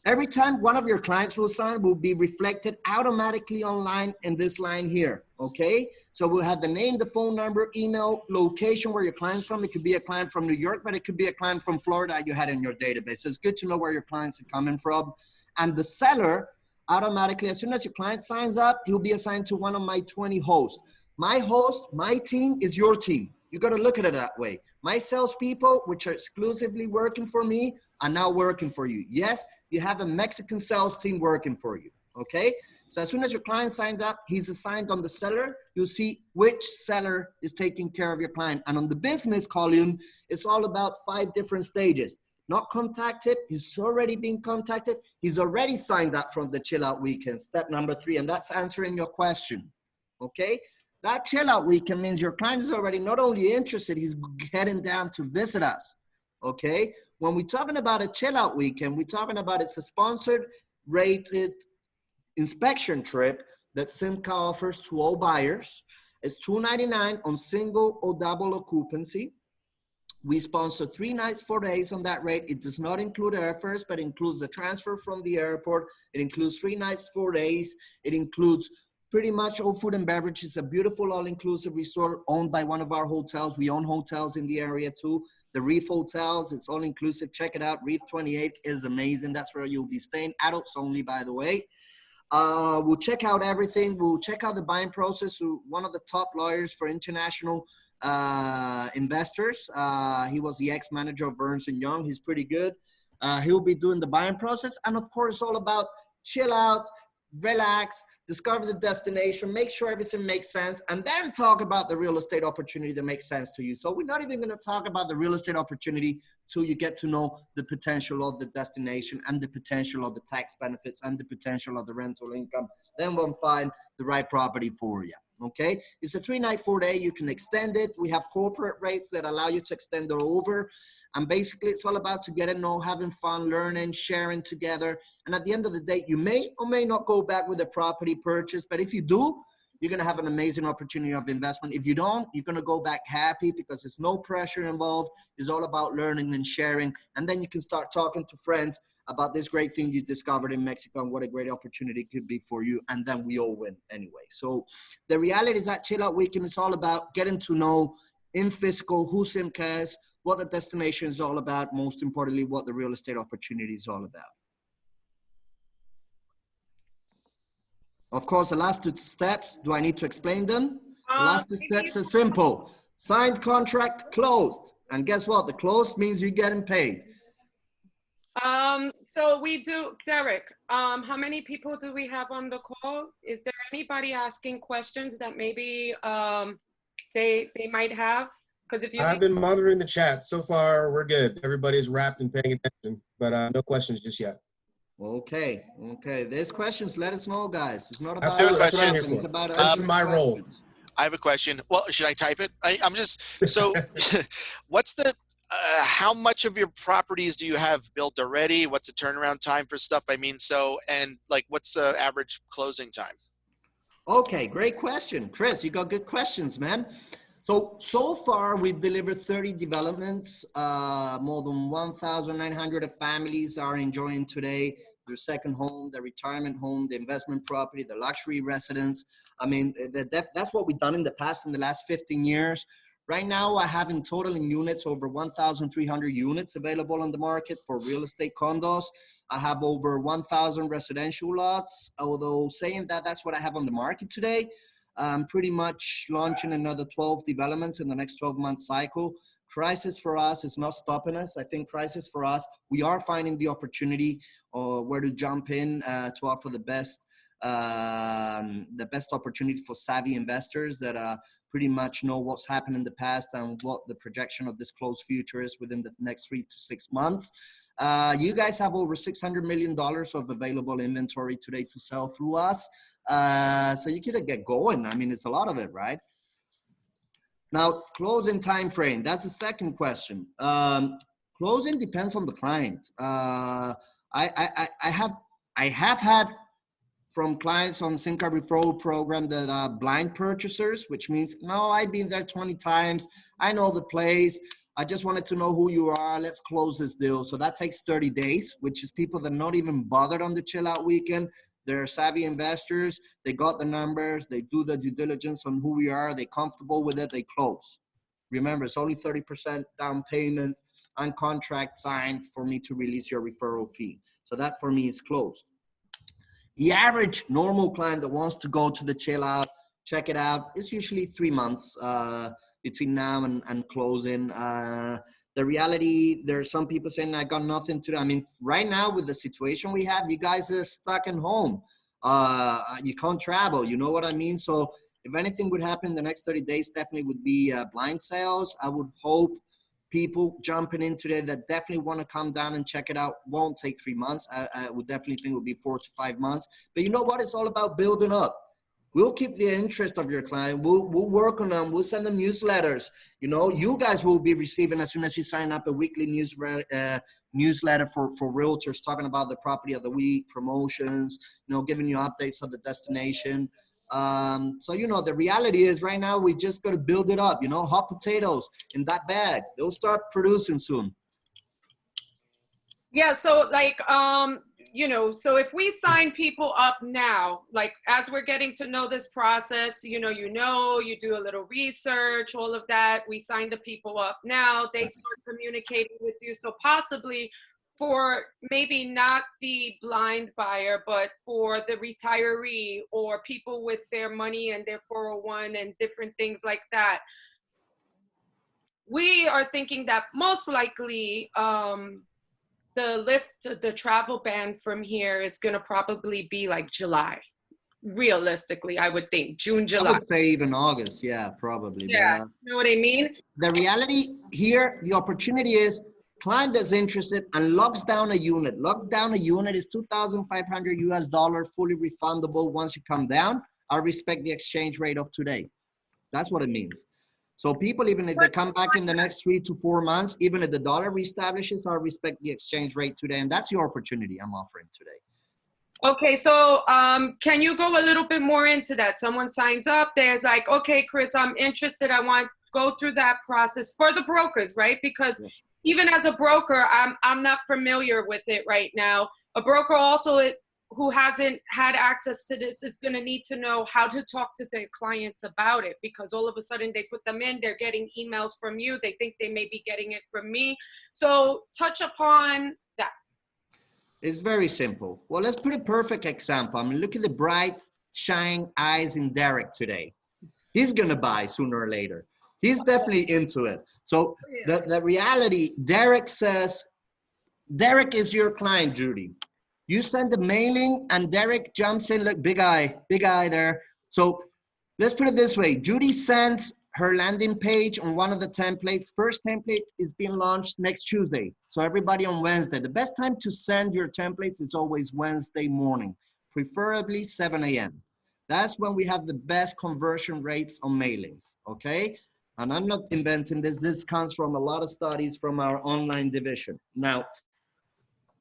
Every time one of your clients will sign, will be reflected automatically online in this line here. Okay, so we'll have the name, the phone number, email, location where your client's from. It could be a client from New York, but it could be a client from Florida you had in your database. So it's good to know where your clients are coming from. And the seller, automatically, as soon as your client signs up, he'll be assigned to one of my 20 hosts. My host, my team is your team. You got to look at it that way. My salespeople, which are exclusively working for me, are now working for you. Yes, you have a Mexican sales team working for you. Okay. So as soon as your client signs up, he's assigned on the seller. You'll see which seller is taking care of your client. And on the business column, it's all about 5 different stages. Not contacted, he's already been contacted. He's already signed up from the chill out weekend, step number 3, and that's answering your question, okay? That chill out weekend means your client is already not only interested, he's heading down to visit us, okay? When we're talking about a chill out weekend, we're talking about it's a sponsored, rated inspection trip that SIMCA offers to all buyers. It's $299 on single or double occupancy. We sponsor 3 nights, 4 days on that rate. It does not include airfares, but includes the transfer from the airport. It includes 3 nights, 4 days. It includes pretty much all food and beverage. It's a beautiful all-inclusive resort owned by one of our hotels. We own hotels in the area too. The Reef Hotels, it's all-inclusive. Check it out. Reef 28 is amazing. That's where you'll be staying. Adults only, by the way. We'll check out everything. We'll check out the buying process. One of the top lawyers for international investors. He was the ex-manager of Ernst & Young. He's pretty good. He'll be doing the buying process. And of course, it's all about chill out, relax, discover the destination, make sure everything makes sense, and then talk about the real estate opportunity that makes sense to you. So we're not even going to talk about the real estate opportunity till you get to know the potential of the destination and the potential of the tax benefits and the potential of the rental income. Then we'll find the right property for you. Okay, it's a 3-night, 4-day. You can extend it. We have corporate rates that allow you to extend it over. And basically, it's all about to get to know, having fun, learning, sharing together. And at the end of the day, you may or may not go back with a property purchase. But if you do, you're going to have an amazing opportunity of investment. If you don't, you're going to go back happy because there's no pressure involved. It's all about learning and sharing. And then you can start talking to friends about this great thing you discovered in Mexico and what a great opportunity it could be for you. And then we all win anyway. So the reality is that Chill Out Weekend is all about getting to know in physical who SIMCA is, what the destination is all about, most importantly, what the real estate opportunity is all about. Of course, the last 2 steps, do I need to explain them? The last 2 steps are simple. Signed contract, closed. And guess what? The closed means you're getting paid. So we do, Derek, how many people do we have on the call? Is there anybody asking questions that maybe they might have? Because if you I've been monitoring the chat. So far, we're good. Everybody's wrapped and paying attention, but no questions just yet. Okay. There's questions. Let us know, guys. It's not about Absolutely. That's what I'm here for. it's about This is my role. I have a question. Well, should I type it? I'm just, so what's the, how much of your properties do you have built already? What's the turnaround time for stuff? I mean, so, and like, what's the average closing time? Okay, great question. Chris, you got good questions, man. So far, we've delivered 30 developments. More than 1,900 families are enjoying today their second home, their retirement home, the investment property, the luxury residence. I mean, that's what we've done in the past, in the last 15 years. Right now, I have in total in units over 1,300 units available on the market for real estate condos. I have over 1,000 residential lots. Although saying that, that's what I have on the market today. I'm pretty much launching another 12 developments in the next 12-month cycle. Crisis for us is not stopping us. I think crisis for us, we are finding the opportunity where to jump in to offer the best opportunity for savvy investors that pretty much know what's happened in the past and what the projection of this close future is within the next 3 to 6 months. You guys have over $600 million of available inventory today to sell through us. So you could get going. I mean, it's a lot of it, right? Now, closing time frame. That's the second question. Closing depends on the client. I have had from clients on SIMCA referral program that are blind purchasers, which means, no, I've been there 20 times. I know the place. I just wanted to know who you are. Let's close this deal. So that takes 30 days, which is people that are not even bothered on the chill out weekend. They're savvy investors. They got the numbers. They do the due diligence on who we are. They're comfortable with it. They close. Remember, it's only 30% down payment and contract signed for me to release your referral fee. So that for me is closed. The average normal client that wants to go to the chill out, check it out, it's usually 3 months between now and closing. The reality, there are some people saying, I got nothing to do. I mean, right now with the situation we have, you guys are stuck at home. You can't travel, you know what I mean? So if anything would happen the next 30 days, definitely would be blind sales. I would hope people jumping into there that definitely want to come down and check it out. Won't take 3 months. I would definitely think it would be 4 to 5 months. But you know what? It's all about building up. We'll keep the interest of your client. We'll work on them. We'll send them newsletters. You know, you guys will be receiving, as soon as you sign up, a weekly newsletter for realtors talking about the property of the week, promotions, you know, giving you updates of the destination. So, you know, the reality is right now we just got to build it up, you know, hot potatoes in that bag. They'll start producing soon. Yeah, so like, you know, so if we sign people up now, like as we're getting to know this process, you do a little research, all of that. We sign the people up now, they start communicating with you. So possibly for maybe not the blind buyer, but for the retiree or people with their money and their 401 and different things like that. We are thinking that most likely, the travel ban from here is going to probably be like July. Realistically, I would think June, July. I would say even August. Yeah, probably. Yeah, But, you know what I mean? the reality here, the opportunity is client that's interested and locks down a unit. Lock down a unit is $2,500 US, fully refundable once you come down. I respect the exchange rate of today. That's what it means. So people, even if they come back in the next 3 to 4 months, even if the dollar reestablishes, I respect the exchange rate today. And that's your opportunity I'm offering today. Okay, so can you go a little bit more into that? Someone signs up, there's like, okay, Chris, I'm interested. I want to go through that process for the brokers, right? Because even as a broker, I'm not familiar with it right now. A broker also who hasn't had access to this is going to need to know how to talk to their clients about it, because all of a sudden they put them in, they're getting emails from you. They think they may be getting it from me. So touch upon that. It's very simple. Well, let's put a perfect example. I mean, look at the bright, shining eyes in Derek today. He's going to buy sooner or later. He's definitely into it. So the reality, Derek says, Derek is your client, Judy. You send the mailing and Derek jumps in, look, big eye there. So let's put it this way. Judy sends her landing page on one of the templates. First template is being launched next Tuesday. So everybody on Wednesday. The best time to send your templates is always Wednesday morning, preferably 7 a.m. That's when we have the best conversion rates on mailings, okay? And I'm not inventing this. This comes from a lot of studies from our online division. Now,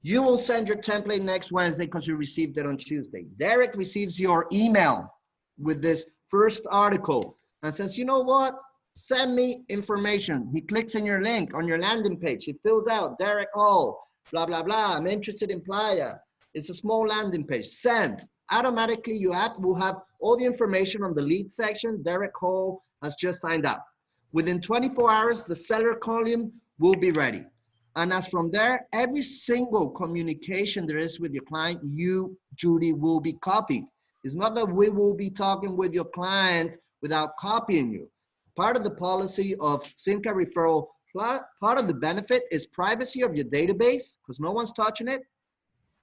you will send your template next Wednesday because you received it on Tuesday. Derek receives your email with this first article and says, you know what? Send me information. He clicks on your link on your landing page. He fills out Derek Hall, blah, blah, blah. I'm interested in Playa. It's a small landing page. Send. Automatically, you will have all the information on the lead section. Derek Hall has just signed up. Within 24 hours, the seller column will be ready. And as from there, every single communication there is with your client, you, Judy, will be copied. It's not that we will be talking with your client without copying you. Part of the policy of SIMCA referral, part of the benefit is privacy of your database, because no one's touching it.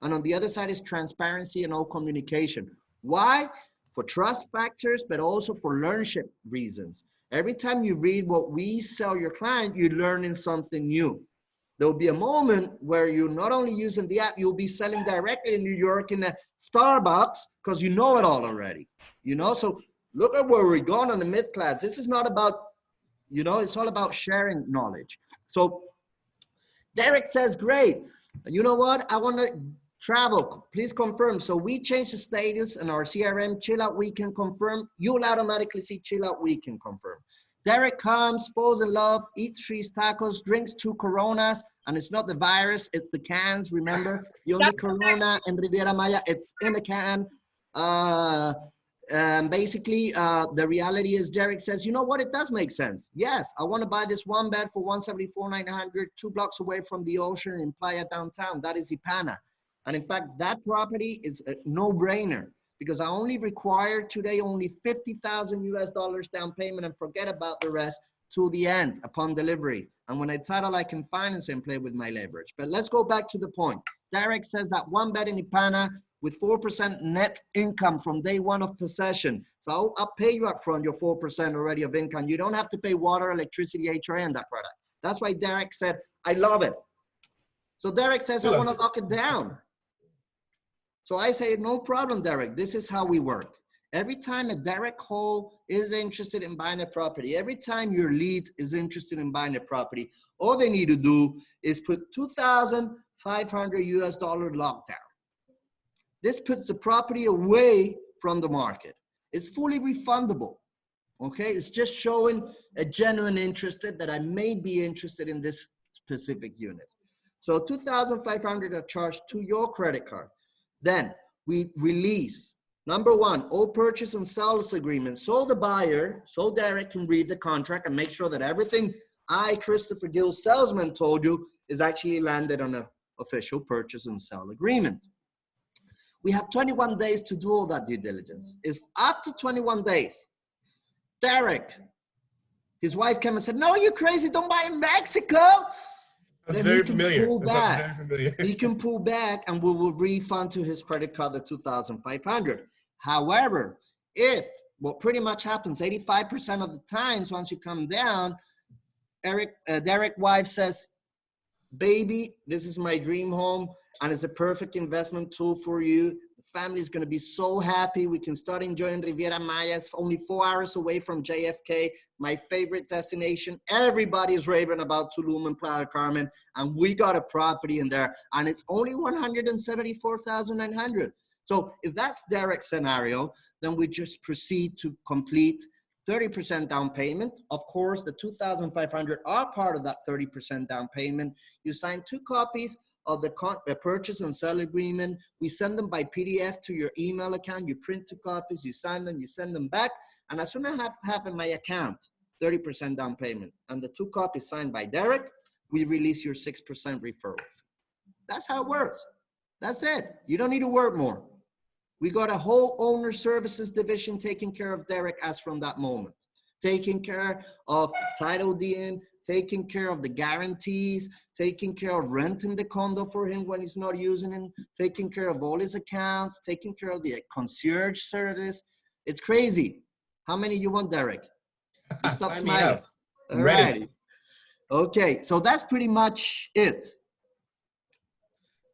And on the other side is transparency and all communication. Why? For trust factors, but also for learnership reasons. Every time you read what we sell your client, you're learning something new. There'll be a moment where you're not only using the app, you'll be selling directly in New York in a Starbucks because you know it all already. You know, so look at where we're going on the mid-class. This is not about, you know, it's all about sharing knowledge. So Derek says, great. You know what? I want to travel. Please confirm. So we change the status in our CRM, chill out weekend confirm. You'll automatically see chill out weekend confirm. Derek comes, falls in love, eats 3 tacos, drinks 2 Coronas, and it's not the virus, it's the cans, remember? The only Corona in Riviera Maya, it's in a can. Basically, the reality is Derek says, you know what, it does make sense. Yes, I want to buy this 1 bed for $174,900, 2 blocks away from the ocean in Playa downtown. That is Ipana. And in fact, that property is a no-brainer, because I only require today only $50,000 US down payment and forget about the rest to the end upon delivery. And when I title, I can finance and play with my leverage. But let's go back to the point. Derek says that 1 bed in Ipana, with 4% net income from day one of possession. So I'll pay you up front your 4% already of income. You don't have to pay water, electricity, HRA on that product. That's why Derek said, I love it. So Derek says, I want to lock it down. So I say, no problem, Derek. This is how we work. Every time a Derek Hole is interested in buying a property, every time your lead is interested in buying a property, all they need to do is put $2,500 US lockdown. This puts the property away from the market. It's fully refundable. Okay, it's just showing a genuine interest that I may be interested in this specific unit. So $2,500 are charged to your credit card. Then we release, number one, all purchase and sales agreements. So the buyer, so Derek can read the contract and make sure that everything I, Christopher Gill, salesman, told you is actually landed on an official purchase and sale agreement. We have 21 days to do all that due diligence. If after 21 days, Derek, his wife came and said, no, you're crazy, don't buy in Mexico. That's very familiar. He can pull back and we will refund to his credit card the $2,500. However, if what pretty much happens 85% of the times once you come down, Derek's wife says, baby, this is my dream home and it's a perfect investment tool for you. The family is going to be so happy. We can start enjoying Riviera Maya. It's only 4 hours away from JFK, my favorite destination. Everybody is raving about Tulum and Playa del Carmen, and we got a property in there, and it's only $174,900. So if that's Derek's scenario, then we just proceed to complete 30% down payment. Of course, the $2,500 are part of that 30% down payment. You sign 2 copies of the purchase and sale agreement. We send them by PDF to your email account. You print 2 copies, you sign them, you send them back. And as soon as I have in my account, 30% down payment, and the 2 copies signed by Derek, we release your 6% referral. That's how it works. That's it. You don't need to work more. We got a whole owner services division taking care of Derek as from that moment. Taking care of title deed, taking care of the guarantees, taking care of renting the condo for him when he's not using it, taking care of all his accounts, taking care of the concierge service. It's crazy. How many you want, Derek? Stop smiling. All right. Okay, so that's pretty much it.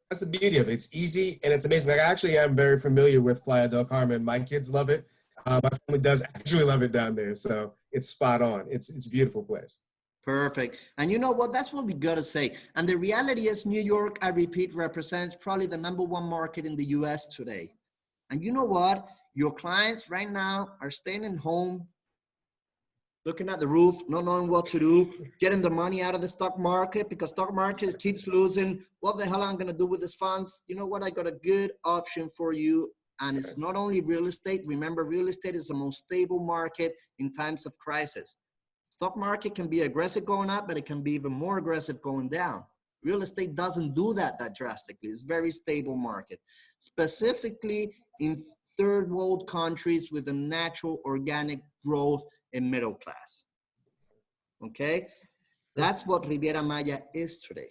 That's the beauty of it. It's easy and it's amazing. Like, I actually am very familiar with Playa del Carmen. My kids love it. My family does actually love it down there. So it's spot on. It's a beautiful place. Perfect. And you know what? That's what we got to say. And the reality is New York, I repeat, represents probably the #1 market in the US today. And you know what? Your clients right now are staying at home, looking at the roof, not knowing what to do, getting the money out of the stock market because stock market keeps losing. What the hell am I going to do with these funds? You know what? I got a good option for you. And it's not only real estate. Remember, real estate is the most stable market in times of crisis. Stock market can be aggressive going up, but it can be even more aggressive going down. Real estate doesn't do that drastically. It's a very stable market, specifically in third world countries with a natural organic growth in middle class. Okay? That's what Riviera Maya is today.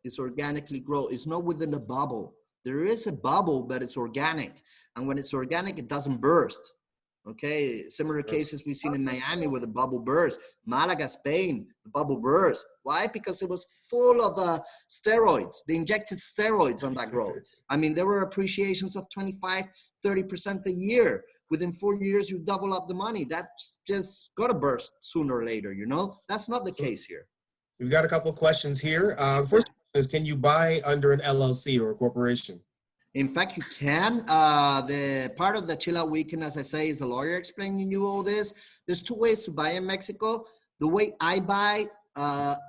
It's organically grow. It's not within a bubble. There is a bubble, but it's organic. And when it's organic, it doesn't burst. Okay, similar cases we've seen in Miami where the bubble burst. Malaga, Spain, the bubble burst. Why? Because it was full of steroids. They injected steroids on that growth. I mean, there were appreciations of 25, 30% a year. Within 4 years, you double up the money. That's just got to burst sooner or later, you know? That's not the case here. We've got a couple of questions here. First is, can you buy under an LLC or a corporation? In fact, you can. The part of the Chill Out Weekend, as I say, is a lawyer explaining you all this. There's 2 ways to buy in Mexico. The way I buy,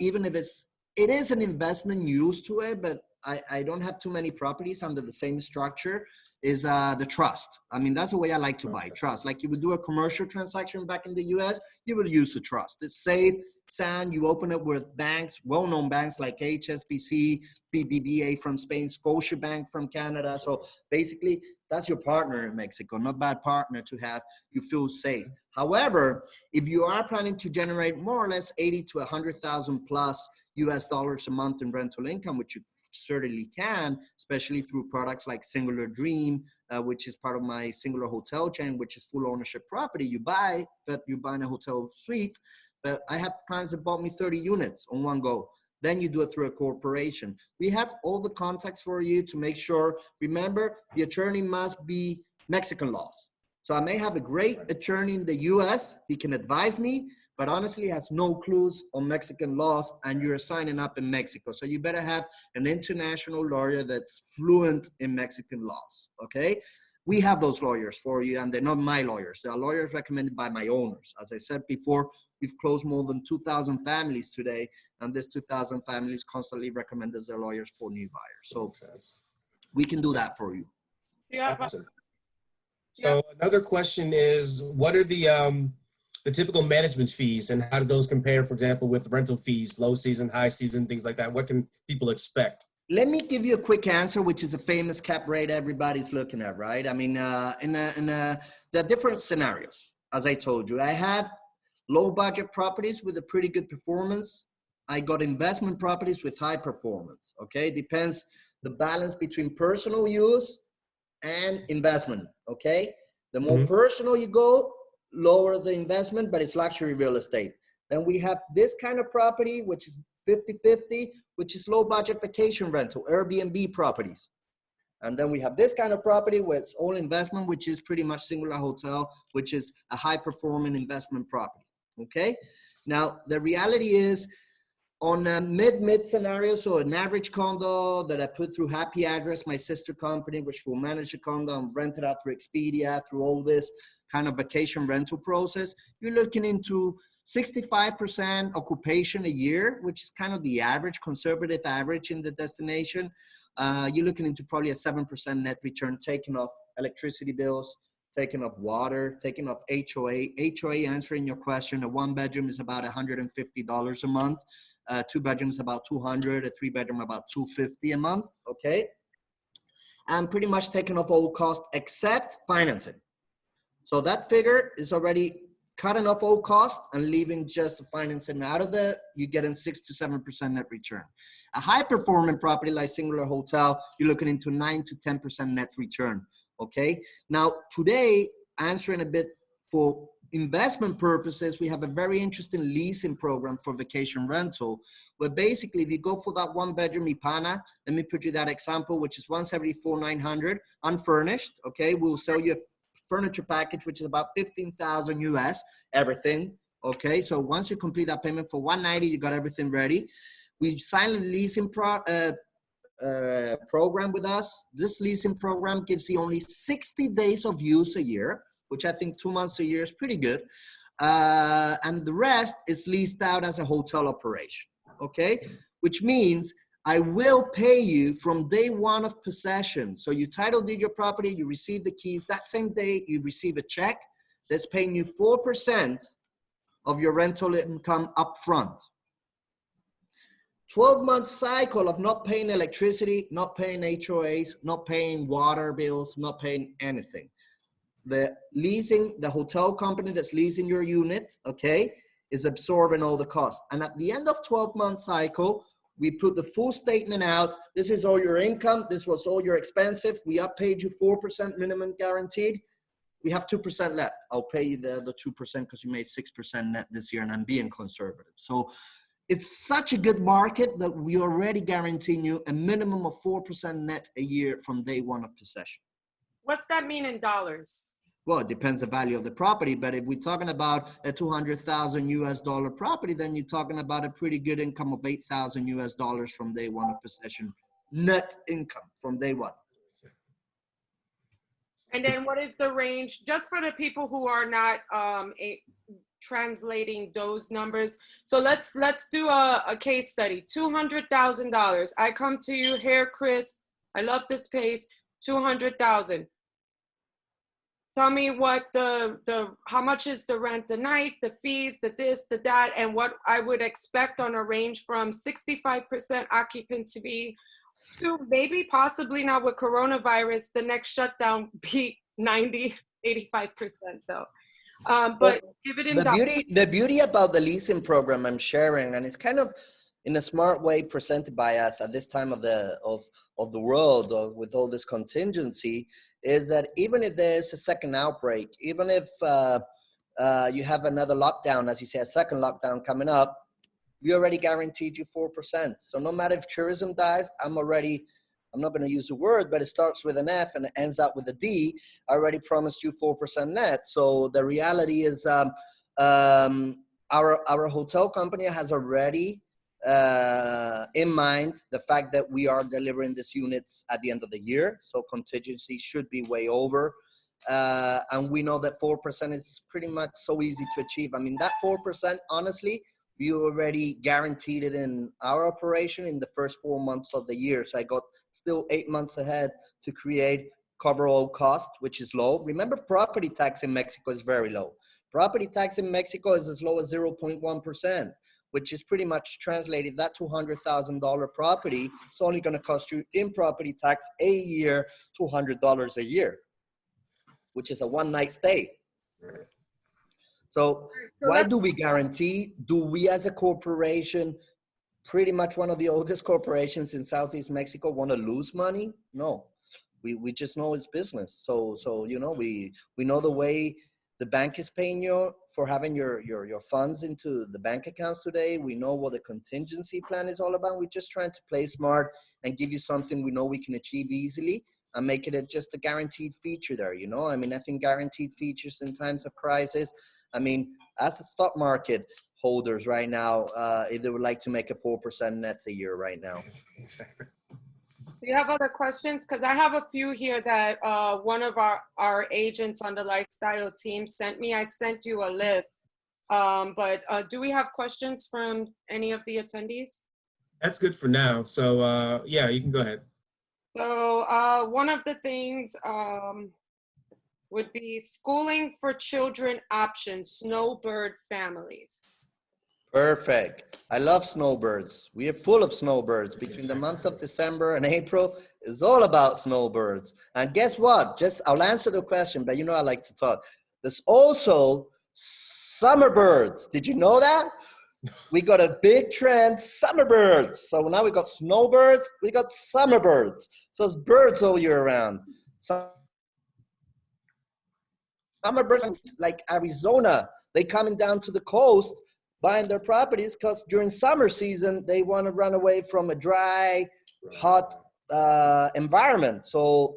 even if it is an investment used to it, but I don't have too many properties under the same structure, is the trust. I mean, that's the way I like to buy, trust. Like you would do a commercial transaction back in the US, you would use a trust. It's safe, SAN, you open it with banks, well-known banks like HSBC, BBVA from Spain, Scotiabank from Canada. So basically, that's your partner in Mexico, not a bad partner to have. You feel safe. However, if you are planning to generate more or less 80 to 100,000 plus US dollars a month in rental income, which you certainly can, especially through products like Singular Dream, which is part of my Singular Hotel chain, which is full ownership property. You buy, but you buy in a hotel suite. But I have clients that bought me 30 units on one go. Then you do it through a corporation. We have all the contacts for you to make sure. Remember, the attorney must be Mexican laws. So I may have a great attorney in the US. He can advise me, but honestly has no clues on Mexican laws, and you're signing up in Mexico. So you better have an international lawyer that's fluent in Mexican laws, okay? We have those lawyers for you, and they're not my lawyers. They are lawyers recommended by my owners. As I said before, we've closed more than 2,000 families today, and this 2,000 families constantly recommend as their lawyers for new buyers. So we can do that for you. Yeah. Awesome. So another question is, what are the typical management fees, and how do those compare, for example, with rental fees, low season, high season, things like that? What can people expect? Let me give you a quick answer, which is a famous cap rate everybody's looking at, right? I mean, there are different scenarios. As I told you, I had low budget properties with a pretty good performance. I got investment properties with high performance, okay? Depends the balance between personal use and investment, okay? The more personal you go, lower the investment, but it's luxury real estate. Then we have this kind of property, which is 50-50, which is low budget vacation rental, Airbnb properties. And then we have this kind of property where it's all investment, which is pretty much Singular Hotel, which is a high performing investment property, okay? Now, the reality is on a mid scenario, so an average condo that I put through Happy Address, my sister company, which will manage a condo and rent it out through Expedia, through all this kind of vacation rental process, you're looking into 65% occupation a year, which is kind of the average, conservative average in the destination. You're looking into probably a 7% net return, taking off electricity bills, taking off water, taking off HOA. HOA, answering your question, a one bedroom is about $150 a month. Two bedrooms about $200, a three bedroom about $250 a month, okay? And pretty much taking off all costs except financing. So that figure is already cutting off all costs and leaving just the financing out of it. You're getting 6 to 7% net return. A high performing property like Singular Hotel, you're looking into 9 to 10% net return, okay? Now, today, answering a bit for investment purposes, we have a very interesting leasing program for vacation rental, where basically if you go for that one bedroom Ipana, let me put you that example, which is $174,900 unfurnished, okay? We'll sell you a furniture package, which is about 15,000 US, everything, okay? So once you complete that payment for 190, you got everything ready. We signed a leasing program with us. This leasing program gives you only 60 days of use a year, which I think 2 months a year is pretty good. And the rest is leased out as a hotel operation, okay? Which means I will pay you from day one of possession. So you title deed your property, you receive the keys. That same day, you receive a check that's paying you 4% of your rental income up front. 12-month cycle of not paying electricity, not paying HOAs, not paying water bills, not paying anything. The leasing, the hotel company that's leasing your unit, okay, is absorbing all the costs. And at the end of 12-month cycle, we put the full statement out. This is all your income. This was all your expenses. We have paid you 4% minimum guaranteed. We have 2% left. I'll pay you the other 2% because you made 6% net this year, and I'm being conservative. So it's such a good market that we already guaranteeing you a minimum of 4% net a year from day one of possession. What's that mean in dollars? Well, it depends the value of the property, but if we're talking about a 200,000 US dollar property, then you're talking about a pretty good income of 8,000 US dollars from day one of possession, net income from day one. And then what is the range, just for the people who are not translating those numbers? So let's do a case study. $200,000. I come to you here, Chris. I love this place. 200,000. tell me what how much is the rent a night, the fees, the this, the that, and what I would expect on a range from 65% occupancy to maybe possibly now with coronavirus, the next shutdown be 90, 85% though. But give it in the beauty about the leasing program I'm sharing, and it's kind of in a smart way presented by us at this time of the world with all this contingency, is that even if there's a second outbreak, even if you have another lockdown, as you say, a second lockdown coming up, we already guaranteed you 4%. So no matter if tourism dies, I'm not going to use the word, but it starts with an F and it ends up with a D. I already promised you 4% net. So the reality is our hotel company has already in mind the fact that we are delivering these units at the end of the year. So contingency should be way over. And we know that 4% is pretty much so easy to achieve. I mean, that 4%, honestly, we already guaranteed it in our operation in the first 4 months of the year. So I got still 8 months ahead to cover all cost, which is low. Remember, property tax in Mexico is very low. Property tax in Mexico is as low as 0.1%, which is pretty much translated that $200,000 property. It's only going to cost you in property tax a year, $200 a year, which is a one-night stay. So why do we guarantee? Do we as a corporation, pretty much one of the oldest corporations in Southeast Mexico, want to lose money? No, we just know it's business. So you know, we know the way the bank is paying you for having your funds into the bank accounts today. We know what the contingency plan is all about. We're just trying to play smart and give you something we know we can achieve easily and make it just a guaranteed feature there, you know? I mean, I think guaranteed features in times of crisis, I mean, as the stock market holders right now, if they would like to make a 4% net a year right now. Exactly. Do you have other questions? Because I have a few here that one of our agents on the lifestyle team sent me. I sent you a list. But do we have questions from any of the attendees? That's good for now. So yeah, you can go ahead. So one of the things would be schooling for children options, snowbird families. Perfect. I love snowbirds. We are full of snowbirds. Between the month of December and April, it's all about snowbirds. And guess what? I'll answer the question, but you know I like to talk. There's also summer birds. Did you know that? We got a big trend, summer birds. So now we got snowbirds, we got summer birds. So it's birds all year round. Summer birds like Arizona, they coming down to the coast buying their properties because during summer season, they want to run away from a dry, hot environment. So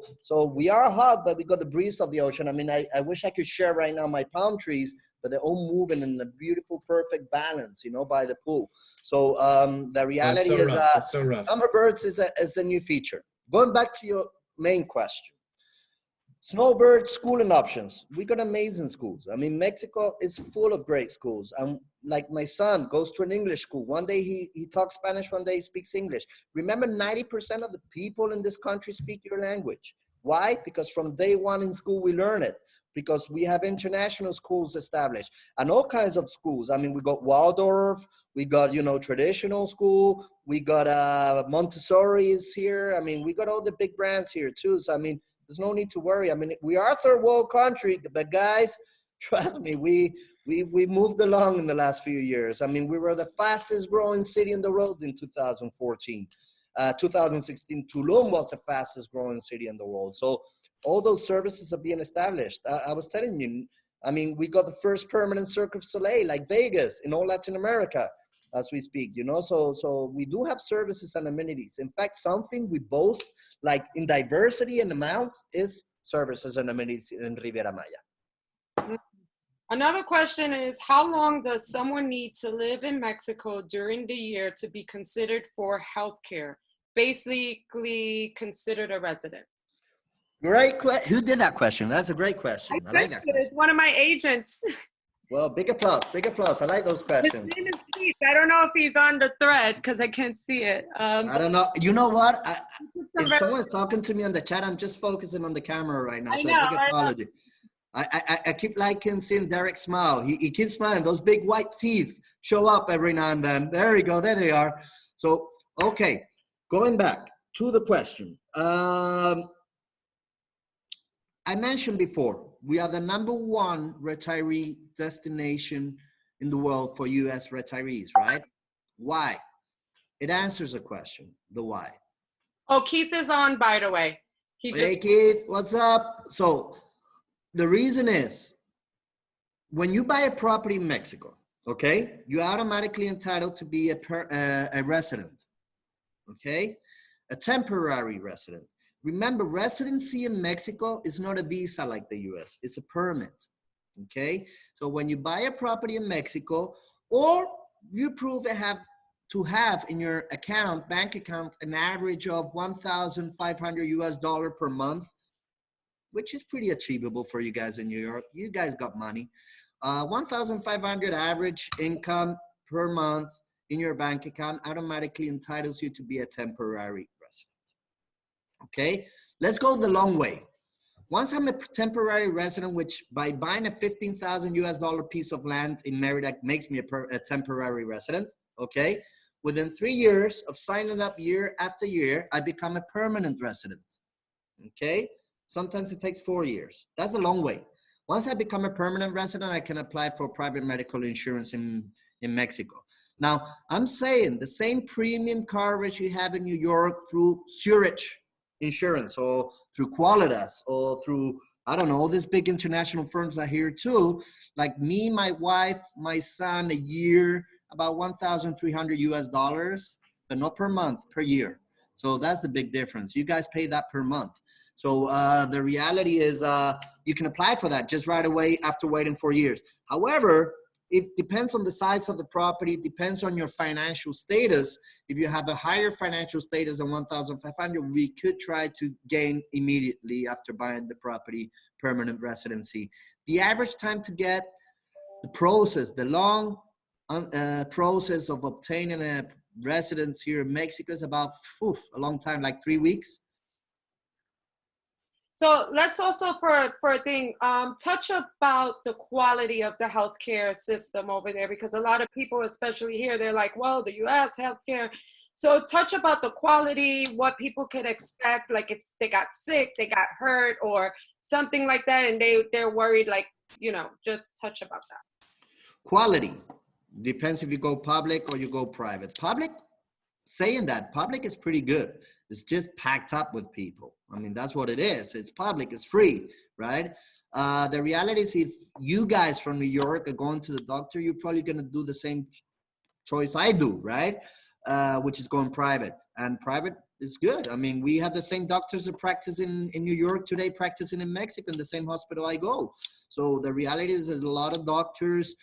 we are hot, but we got the breeze of the ocean. I mean, I wish I could share right now my palm trees, but they're all moving in a beautiful, perfect balance, you know, by the pool. So the reality is summer birds is a new feature. Going back to your main question. Snowbird schooling options. We got amazing schools. I mean, Mexico is full of great schools. Like my son goes to an English school. One day he talks Spanish, one day he speaks English. Remember, 90% of the people in this country speak your language. Why? Because from day one in school, we learn it. Because we have international schools established and all kinds of schools. I mean, we got Waldorf, we got, you know, traditional school, we got Montessori's here. I mean, we got all the big brands here too. So, I mean, there's no need to worry. I mean, we are a third world country, but guys, trust me, we moved along in the last few years. I mean, we were the fastest growing city in the world in 2014. 2016, Tulum was the fastest growing city in the world. So all those services are being established. I was telling you, I mean, we got the first permanent Cirque du Soleil, like Vegas, in all Latin America, as we speak, you know, so we do have services and amenities. In fact, something we boast, like in diversity and amount, is services and amenities in Riviera Maya. Another question is, how long does someone need to live in Mexico during the year to be considered for healthcare? Basically considered a resident. Great question. Who did that question? That's a great question. I like that question. It's one of my agents. Well, big applause, big applause. I like those questions. His name is Keith. I don't know if he's on the thread because I can't see it. I don't know. You know what? If someone's talking to me on the chat, I'm just focusing on the camera right now. So big apology. I keep liking seeing Derek smile. He keeps smiling. Those big white teeth show up every now and then. There we go. There they are. So, okay, going back to the question. I mentioned before, we are the #1 retiree destination in the world for US retirees, right? Why? It answers a question, the why. Oh, Keith is on, by the way. Hey, Keith, what's up? So the reason is, when you buy a property in Mexico, okay, you're automatically entitled to be a resident, okay? A temporary resident. Remember, residency in Mexico is not a visa like the US, it's a permit, okay? So when you buy a property in Mexico, or you prove to have in your bank account, an average of $1,500 US per month, which is pretty achievable for you guys in New York. You guys got money. 1,500 average income per month in your bank account automatically entitles you to be a temporary resident. Okay, let's go the long way. Once I'm a temporary resident, which by buying a $15,000 US piece of land in Merida makes me a temporary resident, okay? Within 3 years of signing up year after year, I become a permanent resident, okay? Sometimes it takes 4 years. That's a long way. Once I become a permanent resident, I can apply for private medical insurance in Mexico. Now, I'm saying the same premium coverage you have in New York through Zurich Insurance or through Qualitas or through, I don't know, all these big international firms are here too. Like me, my wife, my son, a year, about $1,300 US, but not per month, per year. So that's the big difference. You guys pay that per month. So the reality is you can apply for that just right away after waiting 4 years. However, it depends on the size of the property, depends on your financial status. If you have a higher financial status than 1,500, we could try to gain immediately after buying the property permanent residency. The average time to get the process, the long process of obtaining a residence here in Mexico is about a long time, like 3 weeks. So let's also, for a thing, touch about the quality of the healthcare system over there, because a lot of people, especially here, they're like, well, the US healthcare. So touch about the quality, what people could expect, like if they got sick, they got hurt or something like that, and they're worried, like, you know, just touch about that. Quality depends if you go public or you go private. Public, saying that, public is pretty good. It's just packed up with people. I mean, that's what it is. It's public, it's free, right? The reality is, if you guys from New York are going to the doctor, you're probably gonna do the same choice I do, right? Which is going private. And private is good. I mean, we have the same doctors that practice in New York today, practicing in Mexico, in the same hospital I go. So the reality is there's a lot of doctors,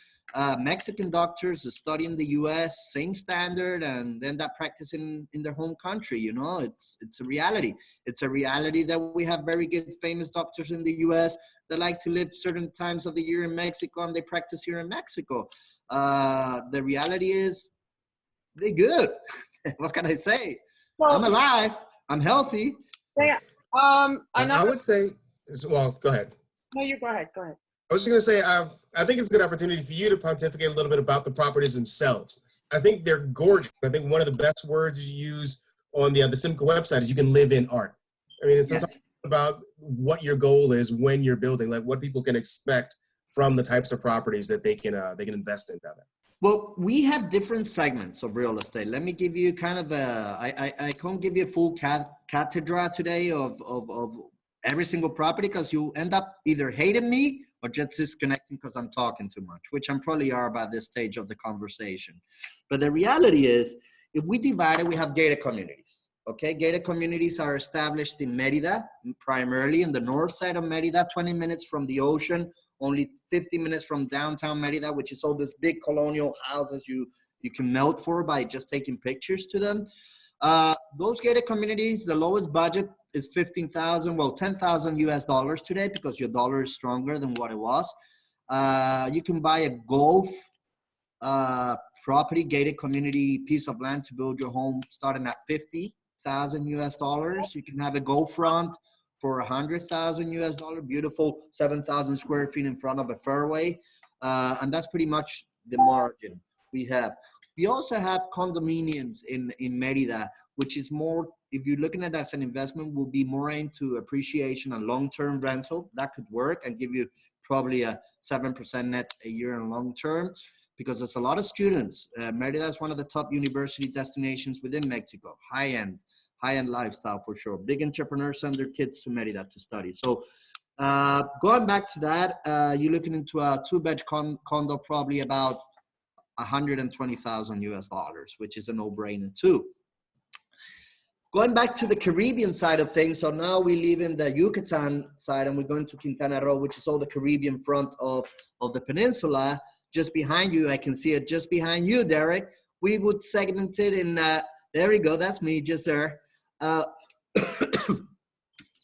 Mexican doctors that study in the US, same standard, and end up practicing in their home country. You know, it's a reality. It's a reality that we have very good, famous doctors in the US that like to live certain times of the year in Mexico, and they practice here in Mexico. The reality is they're good. What can I say? Well, I'm alive. I'm healthy. Yeah. I would say, well, go ahead. No, you go ahead. Go ahead. I was just going to say, I think it's a good opportunity for you to pontificate a little bit about the properties themselves. I think they're gorgeous. I think one of the best words you use on the SIMCA website is you can live in art. I mean, it's about what your goal is when you're building, like what people can expect from the types of properties that they can invest in down there. Well, we have different segments of real estate. Let me give you kind of I can't give you a full cathedra today of every single property, because you end up either hating me or just disconnecting because I'm talking too much, which I'm probably are by this stage of the conversation. But the reality is, if we divide it, we have gated communities. Okay, gated communities are established in Merida, primarily in the north side of Merida, 20 minutes from the ocean, only 50 minutes from downtown Merida, which is all these big colonial houses you can melt for by just taking pictures to them. Those gated communities, the lowest budget is $15,000, well, $10,000 US today, because your dollar is stronger than what it was. You can buy a golf property, gated community piece of land to build your home starting at $50,000 US. You can have a golf front for 100,000 US dollar, beautiful 7,000 square feet in front of a fairway. And that's pretty much the margin we have. We also have condominiums in Merida, which is more, if you're looking at it as an investment, will be more into appreciation and long-term rental. That could work and give you probably a 7% net a year in long term, because there's a lot of students. Merida is one of the top university destinations within Mexico. High-end lifestyle for sure. Big entrepreneurs send their kids to Merida to study. So going back to that, you're looking into a two-bed condo, probably about 120,000 US dollars, which is a no-brainer too. Going back to the Caribbean side of things, so now we live in the Yucatan side and we're going to Quintana Roo, which is all the Caribbean front of the peninsula. Just behind you, I can see it just behind you, Derek. We would segment it in, there we go, that's me just there. So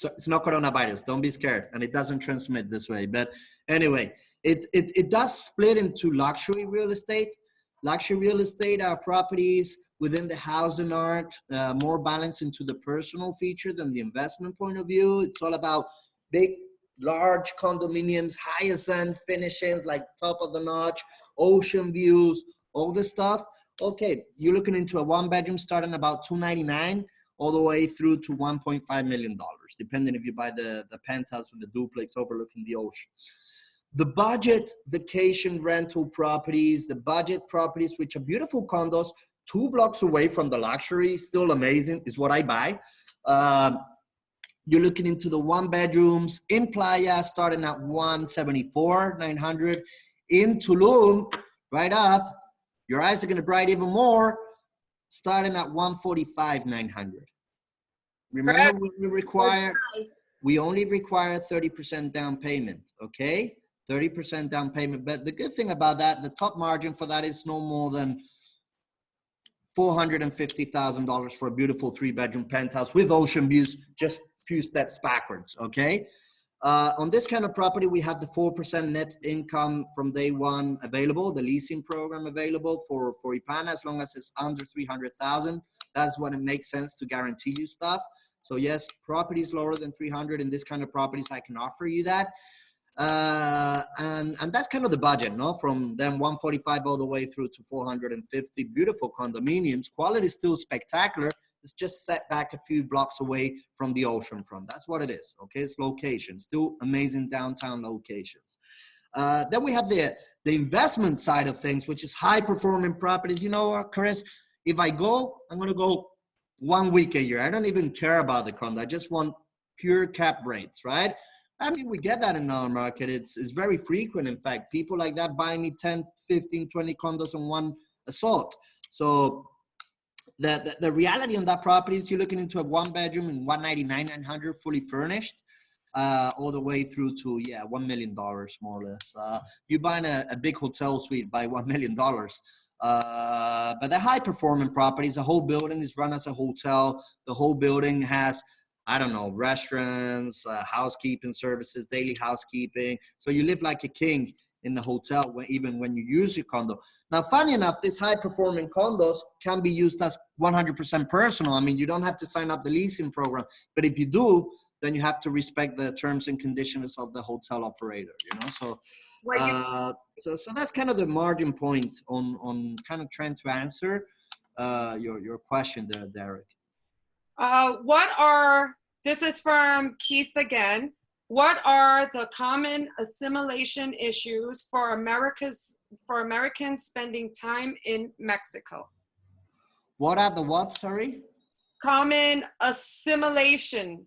it's not coronavirus, don't be scared. And it doesn't transmit this way. But anyway, it does split into luxury real estate. Luxury real estate are properties within the housing art, more balanced into the personal feature than the investment point of view. It's all about big, large condominiums, highest end finishes, like top of the notch, ocean views, all this stuff. Okay, you're looking into a one bedroom starting about $299 all the way through to $1.5 million, depending if you buy the penthouse with the duplex overlooking the ocean. The budget vacation rental properties, the budget properties, which are beautiful condos, 2 blocks away from the luxury, still amazing, is what I buy. You're looking into the one bedrooms in Playa, starting at $174,900. In Tulum, right up, your eyes are gonna bright even more, starting at $145,900. Remember, we only require 30% down payment, okay? 30% down payment. But the good thing about that, the top margin for that is no more than $450,000 for a beautiful 3-bedroom penthouse with ocean views, just a few steps backwards, okay? On this kind of property, we have the 4% net income from day one available, the leasing program available for IPANA, as long as it's under 300,000. That's when it makes sense to guarantee you stuff. So yes, properties lower than 300 in this kind of properties, I can offer you that. And that's kind of the budget, no? From then 145 all the way through to 450. Beautiful condominiums. Quality is still spectacular. It's just set back a few blocks away from the ocean front. That's what it is, okay? It's location. Still amazing downtown locations. Then we have the investment side of things, which is high-performing properties. You know, Chris, if I go, I'm going to go 1 week a year. I don't even care about the condo. I just want pure cap rates, right? I mean, we get that in our market. It's very frequent. In fact, people like that buy me 10, 15, 20 condos in one assault. So the reality on that property is you're looking into a 1-bedroom in $199,900 fully furnished, all the way through to, yeah, $1 million more or less. You're buying a big hotel suite by $1 million. But the high performing properties, the whole building is run as a hotel. The whole building has, I don't know, restaurants, housekeeping services, daily housekeeping. So you live like a king in the hotel, even when you use your condo. Now, funny enough, these high-performing condos can be used as 100% personal. I mean, you don't have to sign up the leasing program. But if you do, then you have to respect the terms and conditions of the hotel operator, you know? So, so that's kind of the margin point on kind of trying to answer your question there, Derek. This is from Keith again. What are the common assimilation issues for Americans spending time in Mexico? What are the what, sorry? Common assimilation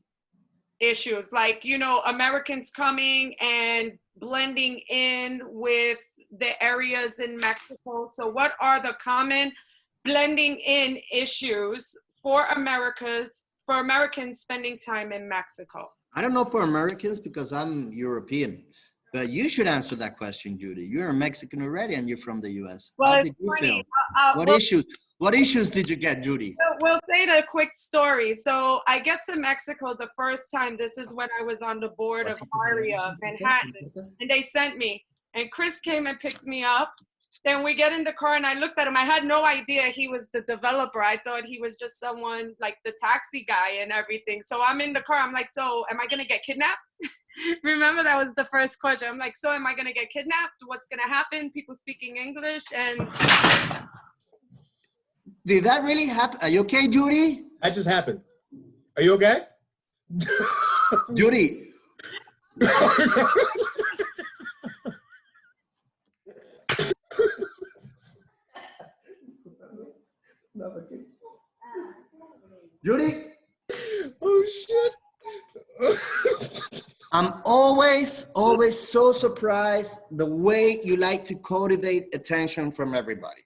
issues, like, you know, Americans coming and blending in with the areas in Mexico. So what are the common blending in issues for Americans spending time in Mexico? I don't know for Americans because I'm European, but you should answer that question, Judy. You're a Mexican already and you're from the US. Well, how did you feel? What issues did you get, Judy? We'll say a quick story. So I get to Mexico the first time. This is when I was on the board of ARIA, Manhattan, and they sent me. And Chris came and picked me up. Then we get in the car and I looked at him. I had no idea he was the developer. I thought he was just someone like the taxi guy and everything. So I'm in the car. I'm like, so am I going to get kidnapped? Remember, that was the first question. I'm like, so am I going to get kidnapped? What's going to happen? People speaking English. And did that really happen? Are you okay, Judy? That just happened. Are you okay? Judy. Judy? Oh, shit. I'm always so surprised the way you like to cultivate attention from everybody.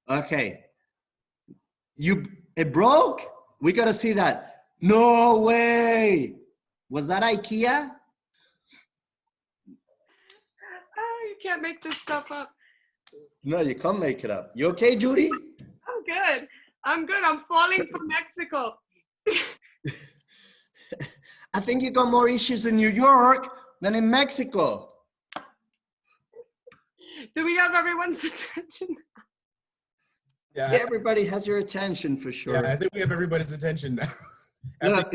Okay. It broke? We gotta see that. No way. Was that IKEA? oh, you can't make this stuff up. No, you can't make it up. You okay, Judy? I'm good. I'm good. I'm falling from Mexico. I think you got more issues in New York than in Mexico. Do we have everyone's attention? Yeah, Everybody has your attention for sure. yeah, I think we have everybody's attention now. Look,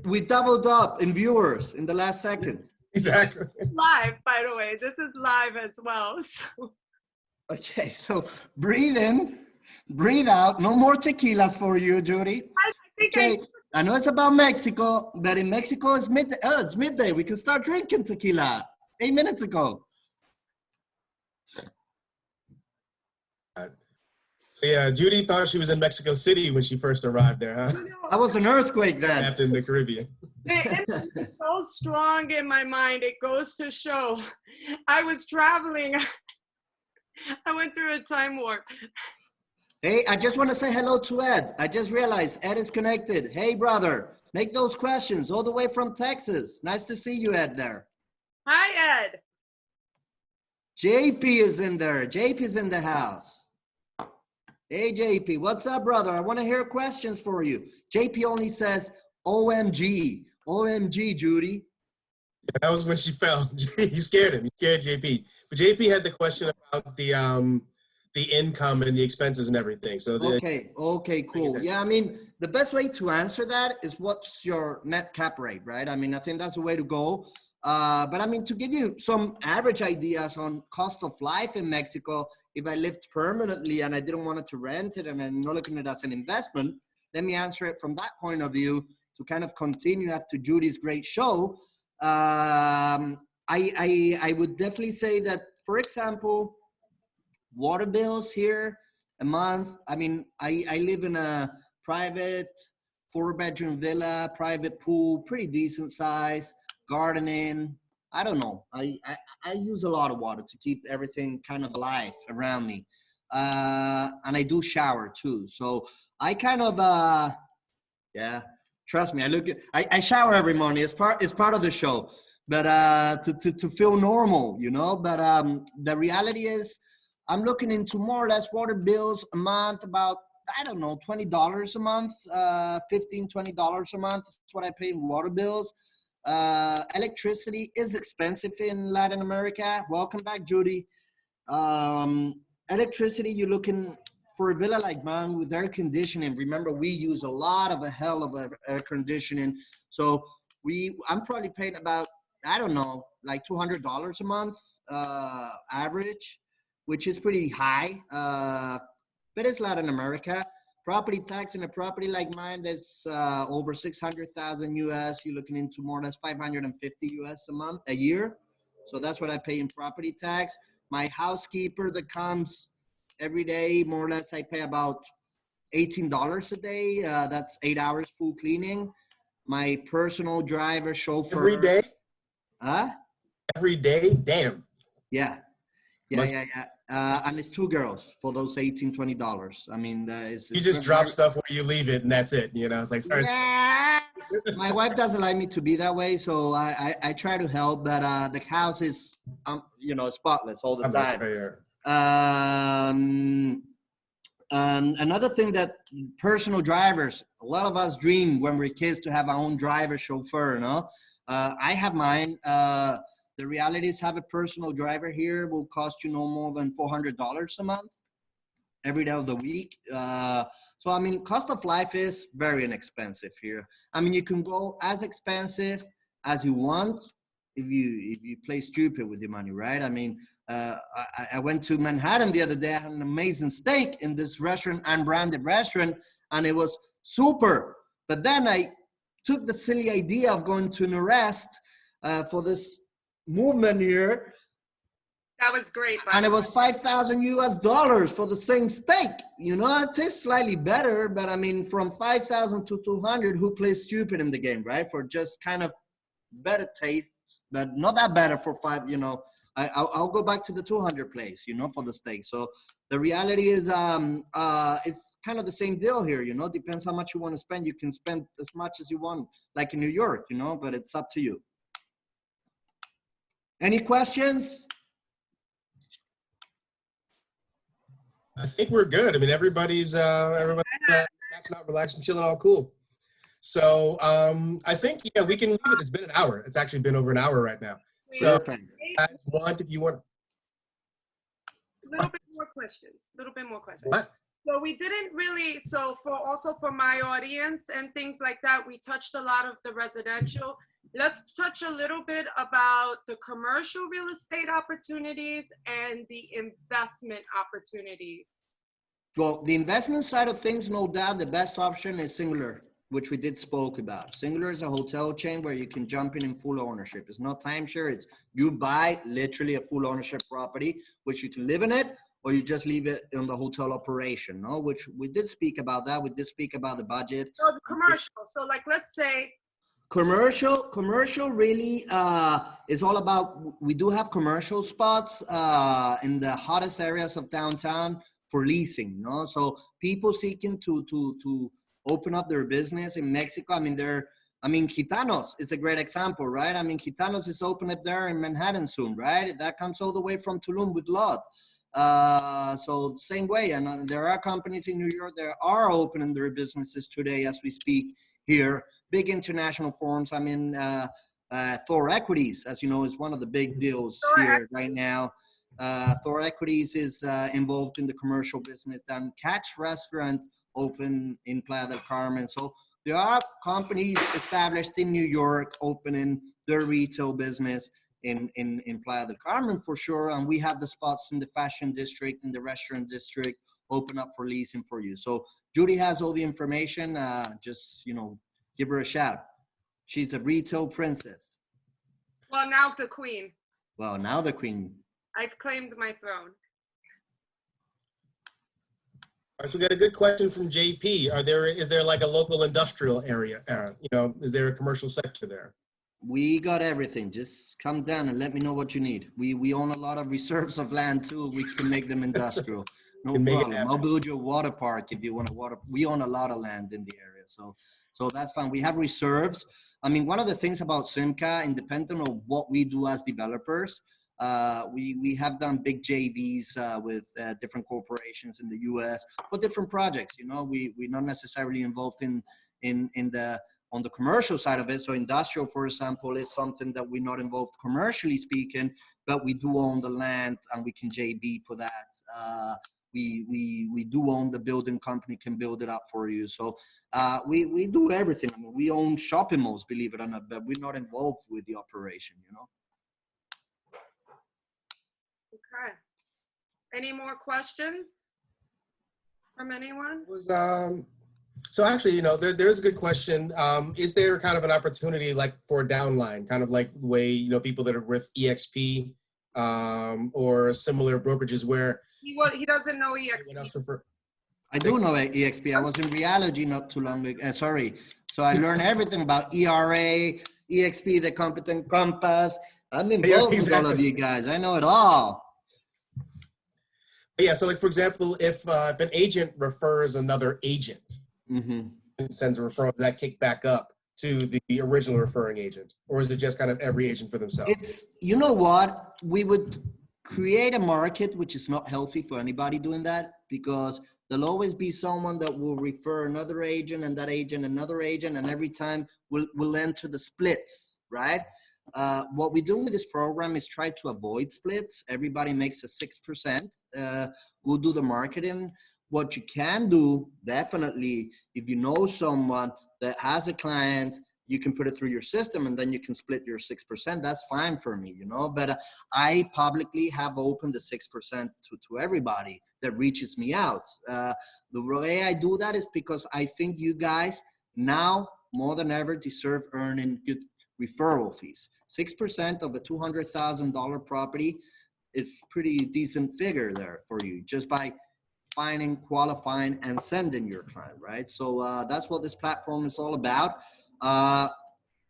we doubled up in viewers in the last second. Exactly. Live, by the way. This is live as well. So. Okay, so breathe in, breathe out. No more tequilas for you, Judy. I think Okay, I know it's about Mexico, but in Mexico it's midday. Oh, it's midday. We can start drinking tequila 8 minutes ago. So yeah, Judy thought she was in Mexico City when she first arrived there, huh? That was an earthquake then. Trapped in the Caribbean. It's so strong in my mind. It goes to show. I was traveling. I went through a time warp. Hey, I just want to say hello to Ed. I just realized Ed is connected. Hey, brother, make those questions all the way from Texas. Nice to see you, Ed, there. Hi, Ed. JP is in there. JP is in the house. Hey, JP, what's up, brother? I want to hear questions for you. JP only says, OMG. OMG, Judy. Yeah, that was when she fell. You scared him. You scared JP. But JP had the question about the income and the expenses and everything. So Okay, cool. Yeah, I mean, the best way to answer that is what's your net cap rate, right? I mean, I think that's the way to go. But I mean, to give you some average ideas on cost of life in Mexico, if I lived permanently and I didn't want to rent it and I'm not looking at it as an investment, let me answer it from that point of view to kind of continue after Judy's great show. I would definitely say that, for example, water bills here a month. I mean, I live in a private 4-bedroom villa, private pool, pretty decent size, gardening. I don't know. I use a lot of water to keep everything kind of alive around me. And I do shower too. So I kind of, yeah, trust me. I shower every morning. It's part of the show, but to feel normal, you know. But the reality is, I'm looking into more or less water bills a month, about, I don't know, $20 a month, $15, $20 a month. That's what I pay in water bills. Electricity is expensive in Latin America. Welcome back, Judy. Electricity, you're looking for a villa like mine with air conditioning. Remember, we use a lot of air conditioning. So I'm probably paying about, I don't know, like $200 a month average, which is pretty high. But it's Latin America. Property tax in a property like mine that's over 600,000 US, you're looking into more or less 550 US a year. So that's what I pay in property tax. My housekeeper that comes every day, more or less, I pay about $18 a day. That's 8 hours full cleaning. My personal driver, chauffeur. Every day? Huh? Every day? Damn. Yeah. And it's 2 girls for those $18, $20. I mean, you just drop stuff where you leave it and that's it. You know, it's like, sorry. Yeah. My wife doesn't like me to be that way, so I try to help, but the house is, you know, spotless all the time. Another thing that personal drivers, a lot of us dream when we're kids to have our own driver, chauffeur, you know? I have mine. The reality is have a personal driver here will cost you no more than $400 a month every day of the week. So, I mean, cost of life is very inexpensive here. I mean, you can go as expensive as you want if you play stupid with your money, right? I mean, I went to Manhattan the other day. I had an amazing steak in this restaurant, unbranded restaurant, and it was super. But then I took the silly idea of going to an arrest for this movement here. That was great. And it was $5,000 for the same steak. You know, it tastes slightly better, but I mean, from 5,000 to 200, who plays stupid in the game, right? For just kind of better taste, but not that better for five, you know. I'll go back to the 200 place, you know, for the steak. So the reality is it's kind of the same deal here, you know, depends how much you want to spend. You can spend as much as you want, like in New York, you know, but it's up to you. Any questions? I think we're good. I mean, everybody's maxing out, relaxing, chilling, all cool. So I think, yeah, we can leave it. It's been an hour. It's actually been over an hour right now. So Perfect. guys want, if you want. A little bit more questions. What? So we didn't really, so for my audience and things like that, we touched a lot of the residential. Let's touch a little bit about the commercial real estate opportunities and the investment opportunities. Well, the investment side of things, no doubt, the best option is Singular, which we did spoke about. Singular is a hotel chain where you can jump in full ownership. It's not timeshare. It's you buy literally a full ownership property, which you can live in it, or you just leave it in the hotel operation, no? Which we did speak about that. We did speak about the budget. So the commercial, so like, let's say. Commercial really is all about, we do have commercial spots in the hottest areas of downtown for leasing, no? So people seeking to open up their business in Mexico. I mean, Gitanos is a great example, right? I mean, Gitanos is open up there in Manhattan soon, right? That comes all the way from Tulum with love. So same way, and there are companies in New York that are opening their businesses today as we speak here. Big international firms. I mean, Thor Equities, as you know, is one of the big deals here right now. Thor Equities is involved in the commercial business. Then Catch Restaurant open in Playa del Carmen. So there are companies established in New York opening their retail business in Playa del Carmen for sure. And we have the spots in the fashion district, in the restaurant district, open up for leasing for you. So Judy has all the information. Just, you know, give her a shout. She's a retail princess. Well, now the queen. Well, now the queen. I've claimed my throne. All right, so we got a good question from JP. Is there like a local industrial area? You know, is there a commercial sector there? We got everything. Just come down and let me know what you need. We own a lot of reserves of land too. We can make them industrial. No problem. I'll build you a water park if you want a water. We own a lot of land in the area. So that's fine. We have reserves. I mean, one of the things about SIMCA, independent of what we do as developers, we have done big JVs with different corporations in the US for different projects. You know, we're not necessarily involved on the commercial side of it. So industrial, for example, is something that we're not involved commercially speaking, but we do own the land and we can JV for that. We do own the building, company can build it up for you. So we do everything. I mean, we own shopping malls, believe it or not, but we're not involved with the operation, you know? Okay. Any more questions from anyone? So actually, you know, there's a good question. Is there kind of an opportunity like for downline, kind of like the way, you know, people that are with EXP or similar brokerages where he doesn't know EXP. I do know EXP. I was in Reality not too long ago. Sorry. So I learned everything about ERA, EXP, the Competent Compass. I'm involved with all of you guys. I know it all. Yeah. So like, for example, if an agent refers another agent, and sends a referral, does that kick back up to the original referring agent? Or is it just kind of every agent for themselves? It's, you know what, we would create a market which is not healthy for anybody doing that, because there'll always be someone that will refer another agent and that agent another agent, and every time we'll enter the splits. right? What we do with this program is try to avoid splits. Everybody makes a 6%. We'll do the marketing. What you can do, definitely, if you know someone that has a client, you can put it through your system and then you can split your 6%. That's fine for me, you know, but I publicly have opened the 6% to everybody that reaches me out. The way I do that is because I think you guys now more than ever deserve earning good referral fees. 6% of a $200,000 property is pretty decent figure there for you just by finding, qualifying, and sending your client, right? So that's what this platform is all about.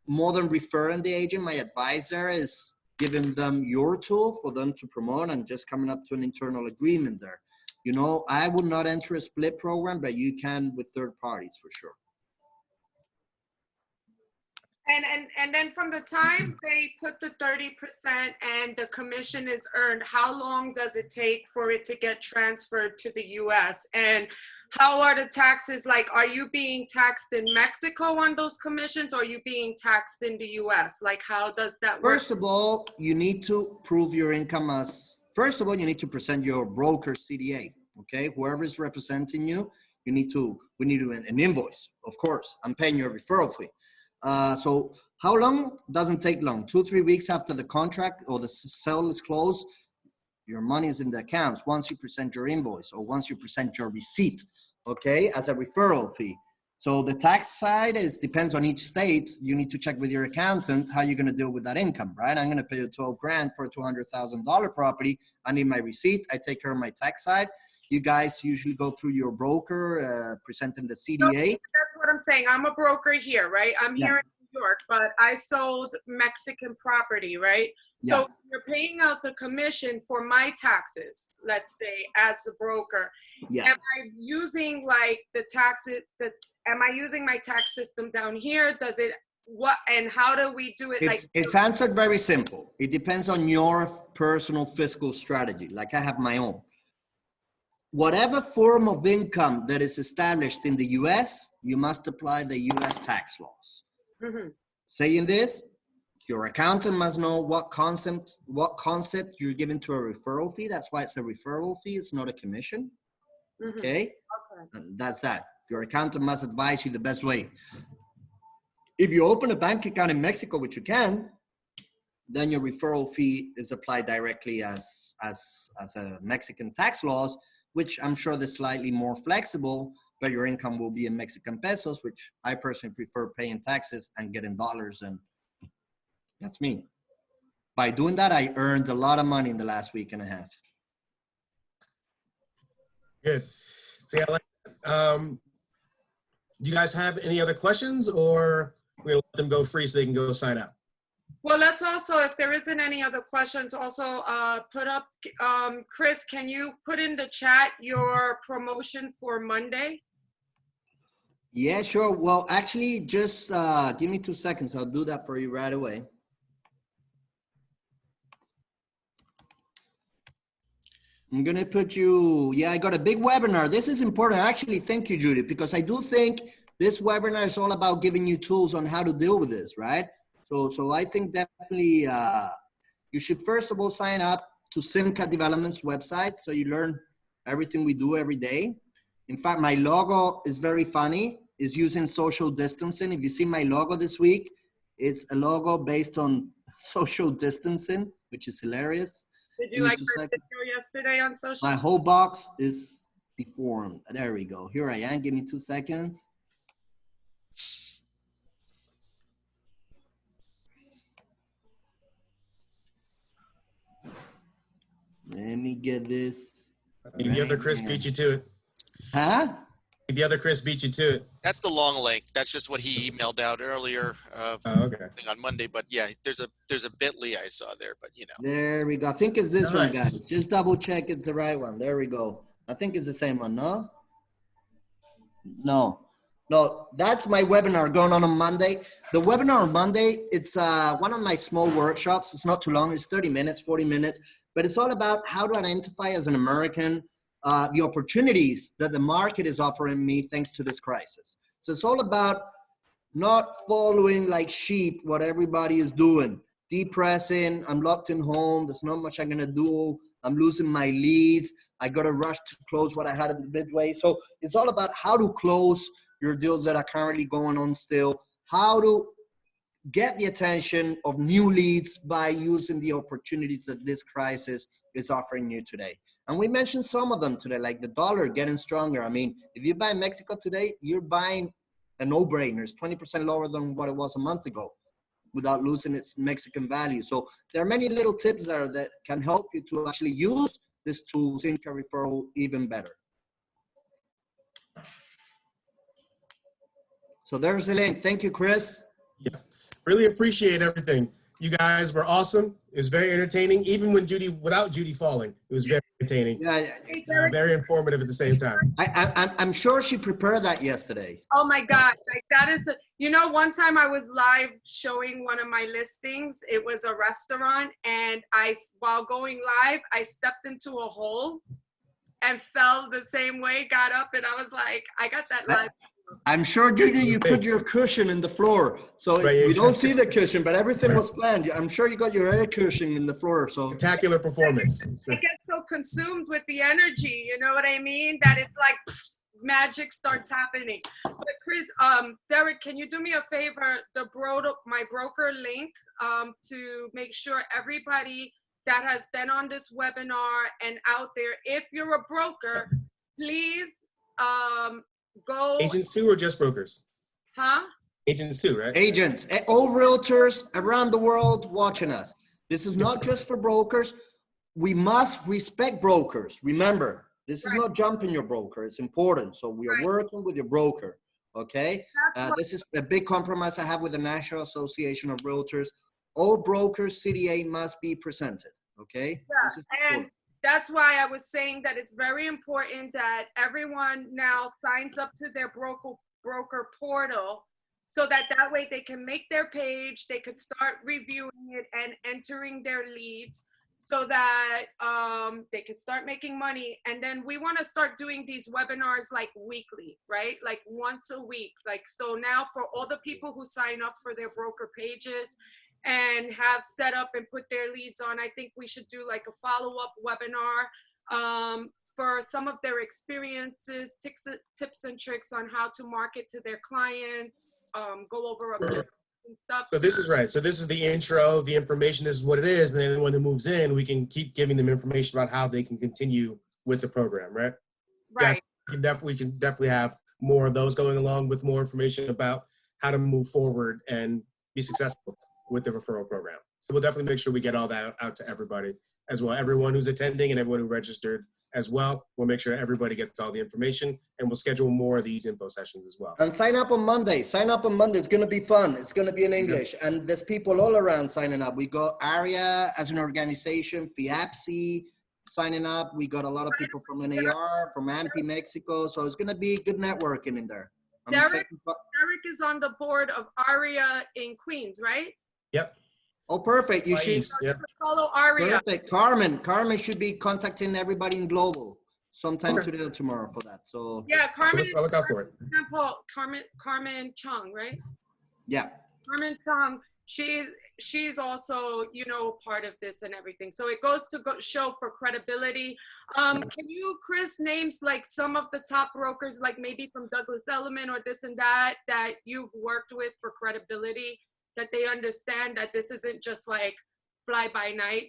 More than referring the agent, my advisor is giving them your tool for them to promote and just coming up to an internal agreement there. You know, I would not enter a split program, but you can with third parties for sure. And then from the time they put the 30% and the commission is earned, how long does it take for it to get transferred to the US? And how are the taxes? Like, are you being taxed in Mexico on those commissions, or are you being taxed in the US? Like, how does that work? First of all, you need to prove your income as, first of all, you need to present your broker CDA, okay? Whoever is representing you, we need to an invoice, of course. I'm paying your referral fee. So how long? Doesn't take long. 2-3 weeks after the contract or the sale is closed, your money is in the accounts once you present your invoice or once you present your receipt, okay, as a referral fee. So the tax side depends on each state. You need to check with your accountant how you're going to deal with that income, right? I'm going to pay you $12,000 for a $200,000 property. I need my receipt. I take care of my tax side. You guys usually go through your broker, presenting the CDA. That's what I'm saying. I'm a broker here, right? I'm here in New York, but I sold Mexican property, right? Yeah. So you're paying out the commission for my taxes, let's say, as a broker. Yeah. Am I using like the taxes? Am I using my tax system down here? Does it, what, and how do we do it? It's answered very simple. It depends on your personal fiscal strategy. Like I have my own. Whatever form of income that is established in the US, you must apply the US tax laws. Mm-hmm. Saying this, your accountant must know what concept you're giving to a referral fee. That's why it's a referral fee. It's not a commission. Mm-hmm. Okay? And that's that. Your accountant must advise you the best way. If you open a bank account in Mexico, which you can, then your referral fee is applied directly as a Mexican tax laws, which I'm sure they're slightly more flexible, but your income will be in Mexican pesos, which I personally prefer paying taxes and getting dollars, and that's me. By doing that, I earned a lot of money in the last week and a half. Good. So yeah, do you guys have any other questions, or we'll let them go free so they can go sign out? Well, let's also, if there isn't any other questions, also put up, Chris, can you put in the chat your promotion for Monday? Yeah, sure. Well, actually, just give me 2 seconds. I'll do that for you right away. I'm going to put you, yeah, I got a big webinar. This is important. Actually, thank you, Judy, because I do think this webinar is all about giving you tools on how to deal with this, right? So I think definitely you should first of all sign up to SIMCA Development's website so you learn everything we do every day. In fact, my logo is very funny. It's using social distancing. If you see my logo this week, it's a logo based on social distancing, which is hilarious. Did you like my video yesterday on social? My whole box is deformed. There we go. Here I am. Give me 2 seconds. Let me get this. The other Chris beat you to it. Huh? The other Chris beat you to it. That's the long link. That's just what he emailed out earlier Okay. on Monday. But yeah, there's a bit.ly I saw there, but you know. There we go. I think it's this one, Nice. guys. Just double check it's the right one. There we go. I think it's the same one, no? No, that's my webinar going on Monday. The webinar on Monday, it's one of my small workshops. It's not too long. It's 30 minutes, 40 minutes. But it's all about how to identify as an American the opportunities that the market is offering me thanks to this crisis. So it's all about not following like sheep what everybody is doing. Depressing, I'm locked in home, there's not much I'm gonna do, I'm losing my leads, I gotta rush to close what I had at the midway. So it's all about how to close your deals that are currently going on still, how to get the attention of new leads by using the opportunities that this crisis is offering you today. And we mentioned some of them today, like the dollar getting stronger. I mean, if you buy Mexico today, you're buying a no-brainer. It's 20% lower than what it was a month ago without losing its Mexican value. So there are many little tips there that can help you to actually use this tool, SIMCA Referral, even better. So there's the link. Thank you, Chris. Yeah, really appreciate everything. You guys were awesome. It was very entertaining, even when without Judy falling, it was very entertaining. Yeah, very informative at the same time. I'm sure she prepared that yesterday. Oh my gosh, like that is, you know, one time I was live showing one of my listings. It was a restaurant, and while going live, I stepped into a hole and fell the same way, got up, and I was like, I got that live. I'm sure, Judy, you put your cushion in the floor. So right, we don't see the cushion, but everything was planned. I'm sure you got your air cushion in the floor. So spectacular performance. I get so consumed with the energy, you know what I mean? That it's like pfft, magic starts happening. But Chris, Derek, can you do me a favor? My broker link to make sure everybody that has been on this webinar and out there, if you're a broker, please go. Agents too, or just brokers? Huh? Agents too, right? Agents, all realtors around the world watching us. This is not just for brokers. We must respect brokers. Remember, this is not jumping your broker. It's important. So we are working with your broker. Okay. This is a big compromise I have with the National Association of Realtors. All brokers, CDA must be presented. Okay. Yeah. This is And that's why I was saying that it's very important that everyone now signs up to their broker portal, so that way they can make their page, they could start reviewing it and entering their leads, so that they can start making money. And then we want to start doing these webinars like weekly, right? Like once a week. Like, so now for all the people who sign up for their broker pages and have set up and put their leads on, I think we should do like a follow-up webinar for some of their experiences, tips and tricks on how to market to their clients, go over objectives and stuff. So this is right. So this is the intro, the information is what it is, and then anyone who moves in, we can keep giving them information about how they can continue with the program, right? Right. Yeah, we can definitely have more of those going along with more information about how to move forward and be successful with the referral program. So we'll definitely make sure we get all that out to everybody as well. Everyone who's attending and everyone who registered as well. We'll make sure everybody gets all the information, and we'll schedule more of these info sessions as well. And sign up on Monday. Sign up on Monday. It's going to be fun. It's going to be in English. And there's people all around signing up. We got ARIA as an organization, FIAPSI signing up. We got a lot of people from NAR, from AMPI, Mexico. So it's going to be good networking in there. Derek is on the board of ARIA in Queens, right? Yep. Oh, perfect. You should follow ARIA. Perfect. Carmen should be contacting everybody in Global sometime today or tomorrow for that. So yeah, Carmen. I'll look out for it. For example, Carmen Chung, right? Yeah. Carmen Chung. She's also, you know, part of this and everything. So it goes to show for credibility. Can you, Chris, names like some of the top brokers, like maybe from Douglas Elliman or this and that you've worked with for credibility, that they understand that this isn't just like fly by night.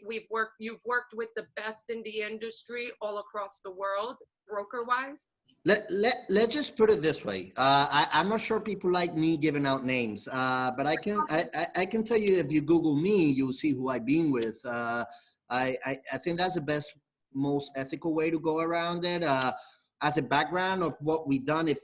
You've worked with the best in the industry all across the world, broker wise? Let's just put it this way. I'm not sure people like me giving out names, but I can tell you, if you Google me, you'll see who I've been with. I think that's the best, most ethical way to go around it. As a background of what we've done, if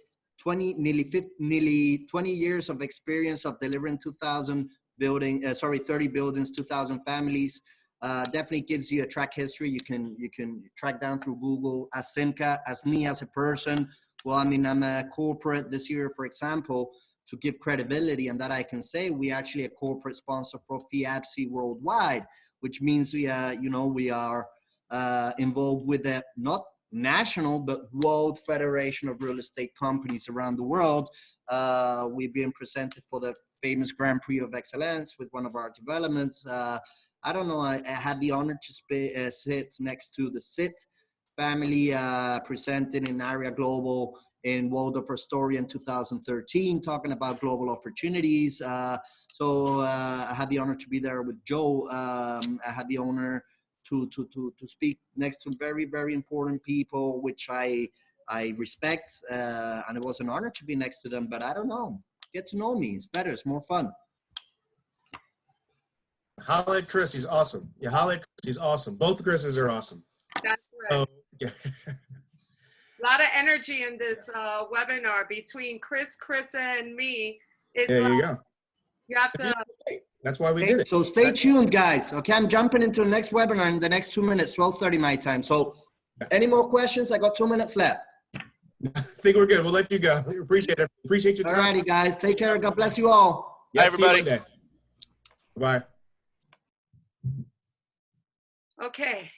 nearly 20 years of experience of delivering 30 buildings, 2,000 families, definitely gives you a track history. You can track down through Google as SIMCA, as me as a person. Well, I mean, I'm a corporate this year, for example, to give credibility, and that I can say we actually a corporate sponsor for FIAPSI worldwide, which means we are involved with not national, but World Federation of Real Estate Companies around the world. We've been presented for the famous Grand Prix of Excellence with one of our developments. I don't know, I had the honor to sit next to the SIT family, presenting in Area Global in World of Our Story in 2013, talking about global opportunities. So I had the honor to be there with Joe. I had the honor to speak next to very, very important people, which I respect, and it was an honor to be next to them, but I don't know, get to know me, it's better, it's more fun. Holla at Chris, he's awesome. Yeah, holla at Chris, he's awesome. Both Chris's are awesome. That's right. So, yeah. A lot of energy in this webinar between Chris, and me. It's There you go. You have to. That's why we did it. So stay tuned, guys. Okay, I'm jumping into the next webinar in the next 2 minutes, 12:30 my time. So any more questions? I got 2 minutes left. I think we're good. We'll let you go. Appreciate it. Appreciate your time. All righty, guys. Take care. God bless you all. Bye, everybody. Bye. Okay.